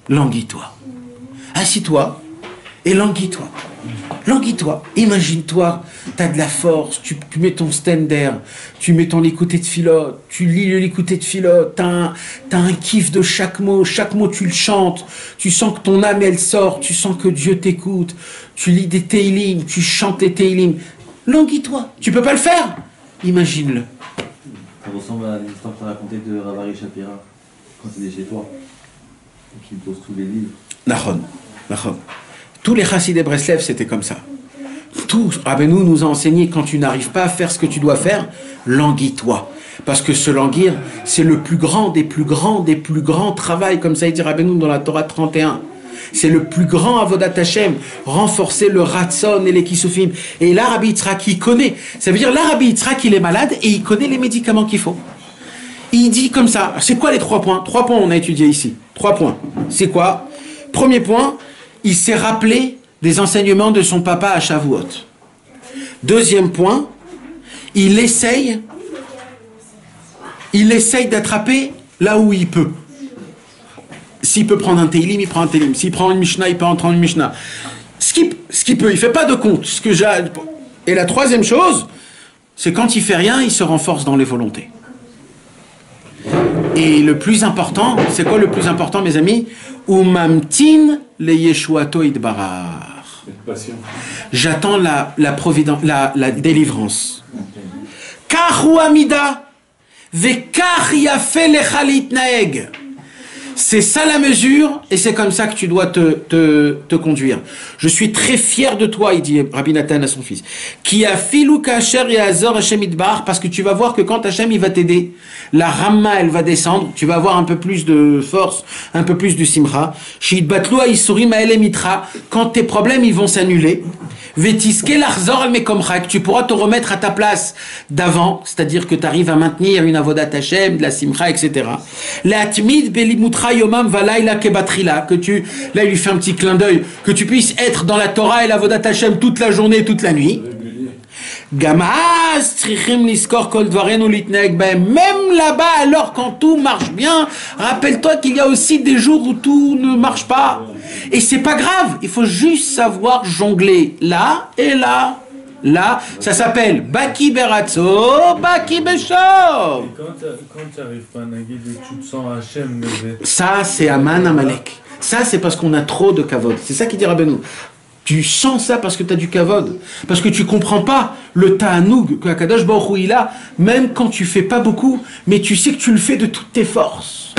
languis-toi. Assis-toi et languis-toi. Languis-toi. Imagine-toi, tu as de la force, tu mets ton stender, tu mets ton l'écouté de Philot, tu lis le l'écouté de Philot, tu as un kiff de chaque mot tu le chantes, tu sens que ton âme elle sort, tu sens que Dieu t'écoute, tu lis des Teilim, tu chantes des Teilim. Languis-toi. Tu peux pas le faire? Imagine-le. Ça ressemble à l'histoire que tu as racontée de Ravari Shapira quand il est chez toi. Donc il pose tous les livres. Nahon. Tous les chassidés Breslev, c'était comme ça. Tous, Rabbeinu nous a enseigné, quand tu n'arrives pas à faire ce que tu dois faire, languis-toi. Parce que se languir, c'est le plus grand des plus grands travail, comme ça il dit Rabbeinu dans la Torah 31. C'est le plus grand avodat Hashem, renforcer le ratson et les kisufim. Et là, Rabbi Yitzhak, il connaît. Ça veut dire, là, Rabbi Yitzhak, il est malade et il connaît les médicaments qu'il faut. Il dit comme ça, c'est quoi les 3 points? 3 points on a étudié ici. 3 points. C'est quoi? Premier point, il s'est rappelé des enseignements de son papa à Shavuot. Deuxième point, il essaye d'attraper là où il peut. S'il peut prendre un Teilim, il prend un Teilim. S'il prend une Mishnah, il peut en prendre une Mishnah. Ce qu'il peut, il fait pas de compte. Et la troisième chose, c'est quand il fait rien, il se renforce dans les volontés. Et le plus important, c'est quoi le plus important, mes amis? Umamtin le Yeshuato idbarar. J'attends la providence, la délivrance. Kahu amida vekach yafe lecha litnaeg. C'est ça la mesure, et c'est comme ça que tu dois te conduire. Je suis très fier de toi, il dit Rabbi Nathan à son fils. Qui a filou kasher et azor Hashem idbar, parce que tu vas voir que quand Hashem il va t'aider, la ramma elle va descendre, tu vas avoir un peu plus de force, un peu plus de simra. Shidbatlu aisurim aele mitra, quand tes problèmes ils vont s'annuler. Vetiske l'achzor al mekomchak, tu pourras te remettre à ta place d'avant, c'est-à-dire que tu arrives à maintenir une avodat Hashem, de la simcha, etc. L'atmid belimutra yomam valayla kebatrila, que tu, là il lui fait un petit clin d'œil, que tu puisses être dans la Torah et l'avodat Hashem toute la journée et toute la nuit. Gamaz trichim liskor kol dvarenu litneg, même là-bas, alors quand tout marche bien, rappelle-toi qu'il y a aussi des jours où tout ne marche pas. Et c'est pas grave, il faut juste savoir jongler là et là. Là, ça s'appelle Baki Beratzo, Baki Beshov. Quand tu n'arrives pas à naguer, tu te sens Hachem. Ça, c'est Aman Amalek. Ça, c'est parce qu'on a trop de kavod. C'est ça qui dit Rabbeinu. Tu sens ça parce que tu as du kavod. Parce que tu comprends pas le ta'anoug que Akadosh Baruch Hu il a, même quand tu fais pas beaucoup, mais tu sais que tu le fais de toutes tes forces.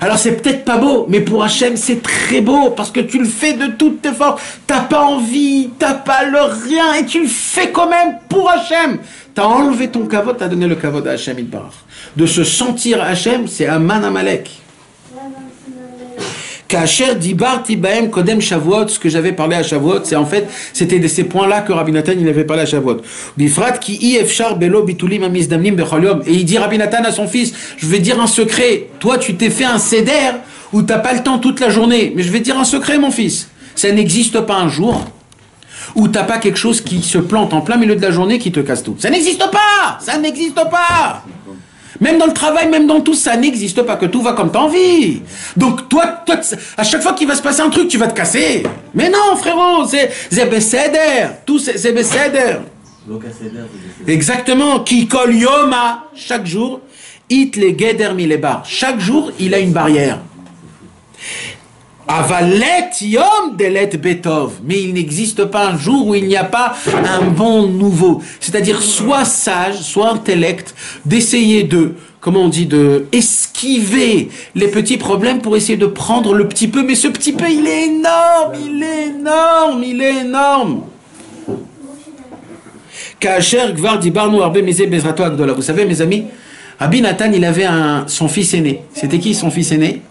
Alors c'est peut-être pas beau, mais pour Hachem c'est très beau, parce que tu le fais de toutes tes forces. T'as pas envie, t'as pas le rien, et tu le fais quand même pour Hachem. T'as enlevé ton kavod, t'as donné le kavod à Hachem Yitbarach. De se sentir Hachem, c'est Aman Amalek. Kacher dibarti baem kodem Shavuot, ce que j'avais parlé à Shavuot, c'est en fait, c'était de ces points-là que Rabbi Nathan il avait parlé à Shavuot. Bifrat ki i efshar belo bitulim amizdamnim bechol yom. Et il dit Rabbi Nathan à son fils, je vais dire un secret. Toi, tu t'es fait un seder où t'as pas le temps toute la journée. Mais je vais dire un secret, mon fils. Ça n'existe pas un jour où t'as pas quelque chose qui se plante en plein milieu de la journée qui te casse tout. Ça n'existe pas. Ça n'existe pas. Même dans le travail, même dans tout, ça n'existe pas, que tout va comme t'as envie. Donc toi, à chaque fois qu'il va se passer un truc, tu vas te casser. Mais non, frérot, c'est beseder. Tout c'est beseder. Exactement. Ki kol yoma, chaque jour, it le geder milebar. Chaque jour, il a une barrière. Avalet yom delet betov. Mais il n'existe pas un jour où il n'y a pas un bon nouveau. C'est-à-dire soit sage, soit intellect, d'essayer de, comment on dit, de esquiver les petits problèmes pour essayer de prendre le petit peu. Mais ce petit peu, il est énorme, il est énorme, il est énorme. Kacher gvar dibarnu arbe meze bezrato agdola. Vous savez, mes amis, Rabbi Nathan, il avait son fils aîné. C'était qui son fils aîné?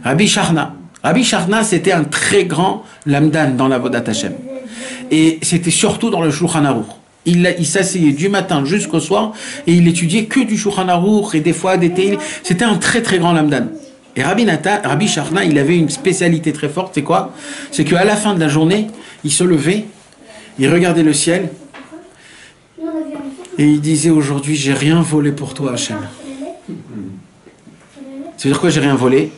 Rabbi Charna. Rabbi Charna, c'était un très grand lamdan dans la Vodat Hashem. Et c'était surtout dans le Shulchan Aruch. Il s'asseyait du matin jusqu'au soir et il étudiait que du Shulchan Aruch et des fois des Tehillim. C'était un très très grand lamdan. Et Rabbi Charna, il avait une spécialité très forte, c'est quoi? C'est qu'à la fin de la journée, il se levait, il regardait le ciel et il disait aujourd'hui, j'ai rien volé pour toi, Hashem. C'est-à-dire quoi, j'ai rien volé?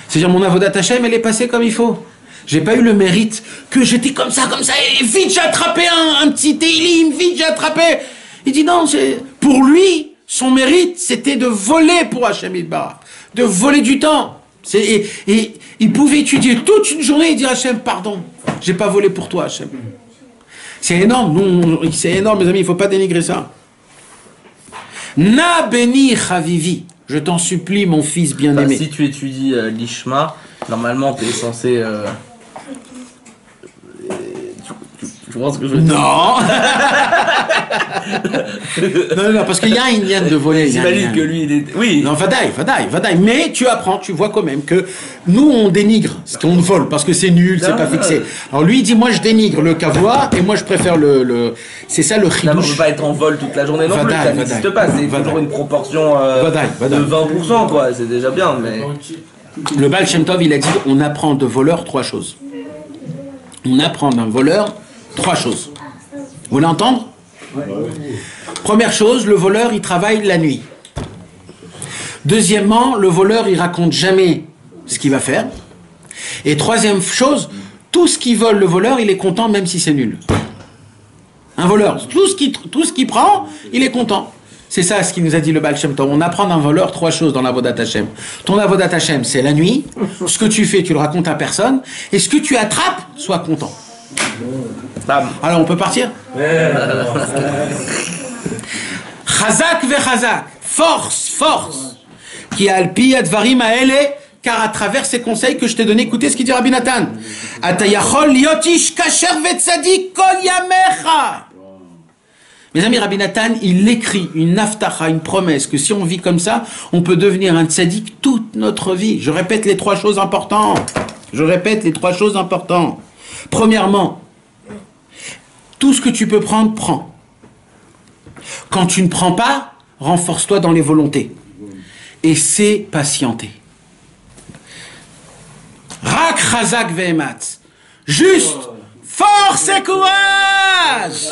C'est-à-dire mon avodat Hashem, elle est passée comme il faut. J'ai pas eu le mérite que j'étais comme ça, et vite j'ai attrapé un petit Tehillim, vite j'ai attrapé. Il dit non, pour lui, son mérite, c'était de voler pour Hashem Yitbarach, de voler du temps. Et il pouvait étudier toute une journée et dire Hashem, pardon, j'ai pas volé pour toi, Hashem. C'est énorme, c'est énorme, mes amis, il faut pas dénigrer ça. Na beni chavivi. Je t'en supplie, mon fils bien-aimé. Si tu étudies l'Ishma, normalement, tu es censé... Tu vois ce que je veux dire? Non. non, parce qu'il y a un lien de voler. J'imagine que lui, il est... Oui. Non, vadaï. Mais tu apprends, tu vois quand même que nous, on dénigre ce qu'on vole, parce que c'est nul, c'est pas fixé. Alors lui, il dit, moi, je dénigre le kavua, et moi, je préfère le... C'est ça, le chidouche. On ne peut pas être en vol toute la journée non plus, ça n'existe pas. C'est toujours une proportion de 20%, quoi. C'est déjà bien, mais... Le Baal Shem Tov, il a dit, on apprend de voleur 3 choses. On apprend d'un voleur 3 choses. Vous voulez entendre? Première chose, le voleur, il travaille la nuit. Deuxièmement, le voleur, il raconte jamais ce qu'il va faire. Et troisième chose, tout ce qu'il vole, le voleur, il est content même si c'est nul. Un voleur, tout ce qu'il prend, il est content. C'est ça ce qu'il nous a dit le Baal Shem Tov. On apprend d'un voleur 3 choses dans l'Avodat Hashem. Ton Avodat Hashem, c'est la nuit. Ce que tu fais, tu le racontes à personne. Et ce que tu attrapes, sois content. Alors on peut partir? Chazak ve chazak. Force. Qui alpi advarim aele, car à travers ces conseils que je t'ai donnés, écoutez ce qu'il dit Rabbi Nathan. Atayachol liotish kasher ve tzadik kol yamecha. Mes amis, Rabbi Nathan, il écrit une aftacha, une promesse, que si on vit comme ça, on peut devenir un tzaddik toute notre vie. Je répète les 3 choses importantes. Premièrement, tout ce que tu peux prendre, prends. Quand tu ne prends pas, renforce-toi dans les volontés. Et c'est patienter. Rak chazak ve'ematz. Juste, force et courage.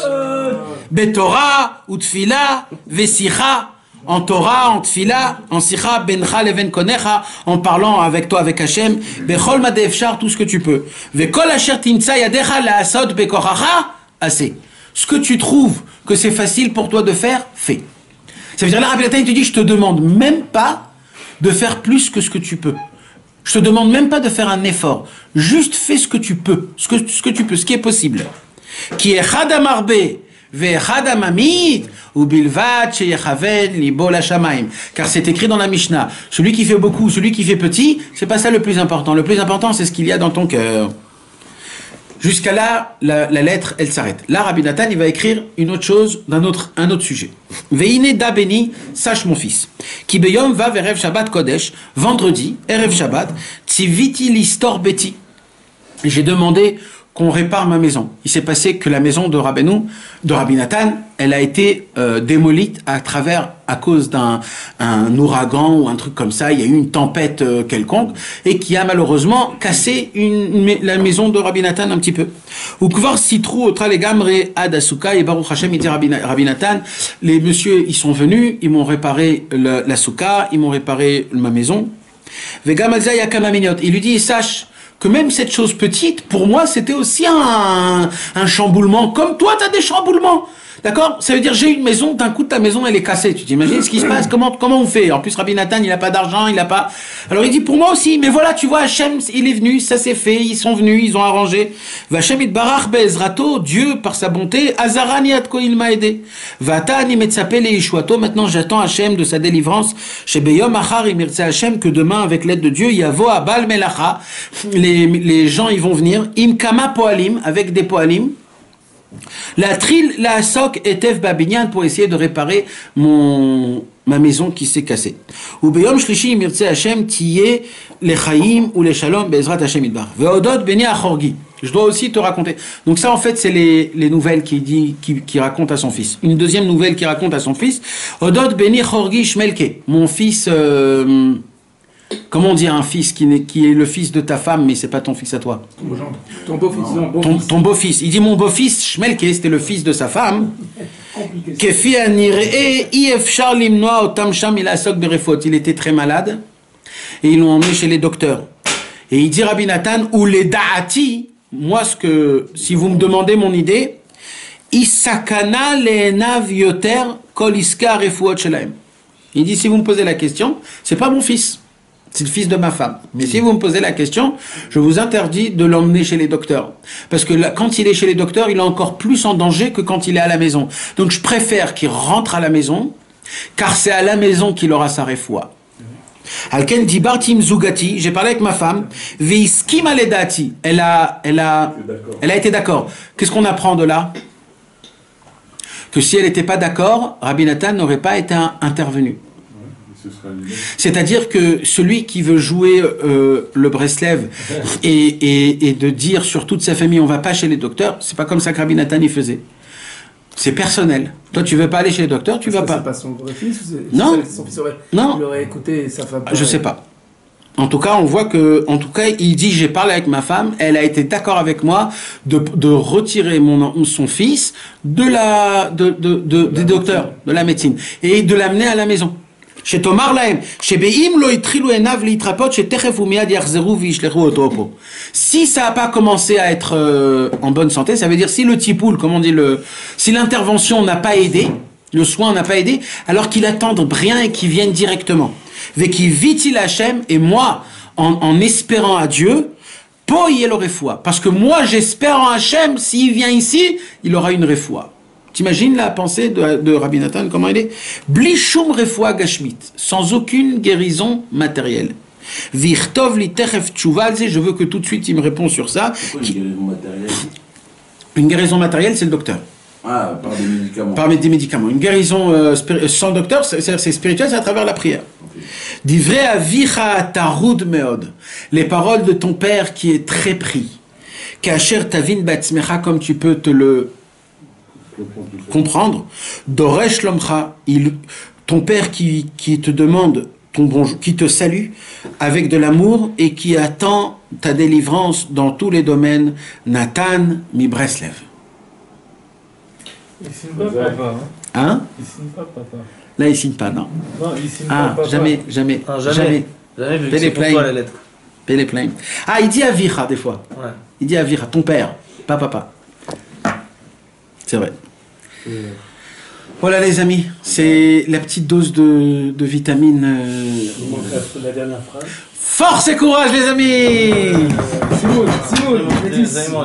Betorah, ou tfila, vesicha, en Torah, en tfila, en sicha, bencha leven konecha, en parlant avec toi, avec Hachem, bechol madefchar, tout ce que tu peux. Vekol asher timtsa yadecha laasod bekoracha, assez. Ce que tu trouves que c'est facile pour toi de faire, fais. Ça veut dire là, Rabbi Nathan, il te dit, je te demande même pas de faire plus que ce que tu peux. Je te demande même pas de faire un effort. Juste fais ce que tu peux, ce qui est possible. Qui est Chadam Arbe ve Chadam Amit ou Bilvat sheyechaven libo la shamaim. Car c'est écrit dans la Mishnah. Celui qui fait beaucoup, celui qui fait petit, c'est pas ça le plus important. Le plus important, c'est ce qu'il y a dans ton cœur. Jusqu'à là, la lettre, elle s'arrête. Là, Rabbi Nathan, il va écrire une autre chose un autre sujet. Veine da beni, sache mon fils. Ki beyom va verev Shabbat Kodesh, vendredi, Erev Shabbat, tziviti listor beti. J'ai demandé qu'on répare ma maison. Il s'est passé que la maison de Rabbi Nathan, elle a été démolie à cause d'un ouragan ou un truc comme ça. Il y a eu une tempête quelconque et qui a malheureusement cassé la maison de Rabbi Nathan un petit peu. Ou kvar sitrou otra legamre ad asuka et Baruch Hashem, il dit Rabbi Nathan, les messieurs ils sont venus, ils m'ont réparé la souka, ils m'ont réparé ma maison. Vegam alza yakama mignot. Il lui dit sache que même cette chose petite, pour moi, c'était aussi un chamboulement. Comme toi, tu as des chamboulements. D'accord? Ça veut dire, j'ai une maison, d'un coup, ta maison, elle est cassée. Tu t'imagines ce qui se passe? Comment on fait? En plus, Rabbi Nathan, il n'a pas d'argent, il n'a pas... Alors, il dit, pour moi aussi. Mais voilà, tu vois, Hachem, il est venu, ça s'est fait, ils sont venus, ils ont arrangé. Vachem itbarach be'ezrato, Dieu, par sa bonté, azarani atko il m'a aidé. Vata ani metzapel et ishuato, maintenant, j'attends Hachem de sa délivrance. Chez Beyom achar imirtse Hachem, que demain, avec l'aide de Dieu, yavo abal melacha, les gens, ils vont venir, imkama poalim, avec des poalim, la tril, la sok et tev babinyan pour essayer de réparer ma maison qui s'est cassée. Ou beyom shlishi mirtse Hashem tiye les chaim ou les shalom bezrat Hashem idbar. Veodot beni achorgi. Je dois aussi te raconter. Donc ça en fait c'est les nouvelles qui raconte à son fils. Une deuxième nouvelle qui raconte à son fils. Odot beni chorgi shmelke. Mon fils. Comment on dit un fils qui est le fils de ta femme, mais c'est pas ton fils à toi? Ton beau-fils. Ton beau-fils. Il dit mon beau-fils, Shmelke, c'était le fils de sa femme. Il était très malade. Et ils l'ont emmené chez les docteurs. Et il dit Rabbi Nathan, ou les da'ati, moi, si vous me demandez mon idée, Isakana le'enav yoter kol iska refuot shelaim. Il dit, si vous me posez la question, c'est pas mon fils. C'est le fils de ma femme. Mais si vous me posez la question, je vous interdis de l'emmener chez les docteurs. Parce que là, quand il est chez les docteurs, il est encore plus en danger que quand il est à la maison. Donc je préfère qu'il rentre à la maison, car c'est à la maison qu'il aura sa refoua. Alken dit Bartim Zugati, j'ai parlé avec ma femme, Veiskim Aledati, elle a été d'accord. Qu'est-ce qu'on apprend de là? Que si elle n'était pas d'accord, Rabbi Nathan n'aurait pas été intervenu. C'est-à-dire que celui qui veut jouer le Breslev et de dire sur toute sa famille on va pas chez les docteurs, c'est pas comme ça que Rabbi Nathan y faisait. C'est personnel. Toi tu veux pas aller chez les docteurs, tu vas pas. C'est pas son vrai fils ou c'est non. Son fils non. Il aurait écouté sa femme. Je sais pas. En tout cas, on voit que, il dit j'ai parlé avec ma femme, elle a été d'accord avec moi de retirer son fils des docteurs, de la médecine, et de l'amener à la maison. Si ça n'a pas commencé à être en bonne santé, ça veut dire si le tipoul, comme on dit, si l'intervention n'a pas aidé, le soin n'a pas aidé, alors qu'il attende rien et qu'il vienne directement. Veki vit-il Hachem, et moi, en espérant à Dieu, po il aurait foi. Parce que moi, j'espère en Hachem, s'il vient ici, il aura une refoua. T'imagines la pensée de Rabbi Nathan, comment il est? Blishum refoua gashmit, sans aucune guérison matérielle. Virtov li techef tchouvalze, je veux que tout de suite il me répond sur ça. Pourquoi une guérison matérielle? Une guérison matérielle, c'est le docteur. Ah, par des médicaments. Par des médicaments. Une guérison sans docteur, c'est spirituel, c'est à travers la prière. Divrei avicha tarud meod. Les paroles de ton père qui est très pris. Kacher tavin batzmecha, comme tu peux te le comprendre. Doresh lomcha, ton père qui te demande ton bonjour, qui te salue avec de l'amour et qui attend ta délivrance dans tous les domaines. Nathan mi Breslev. Il signe pas papa. Hein? Il signe pas papa. Là il signe pas, non. Non, il signe pas papa. Jamais. Non, jamais. Jamais vu que c'est pour toi la lettre. Péléplaim. Ah, il dit Avicha des fois. Ouais. Il dit Avicha, ton père, pas papa. C'est vrai. Voilà les amis, c'est la petite dose de vitamine. La dernière phrase. Force et courage les amis. Simon.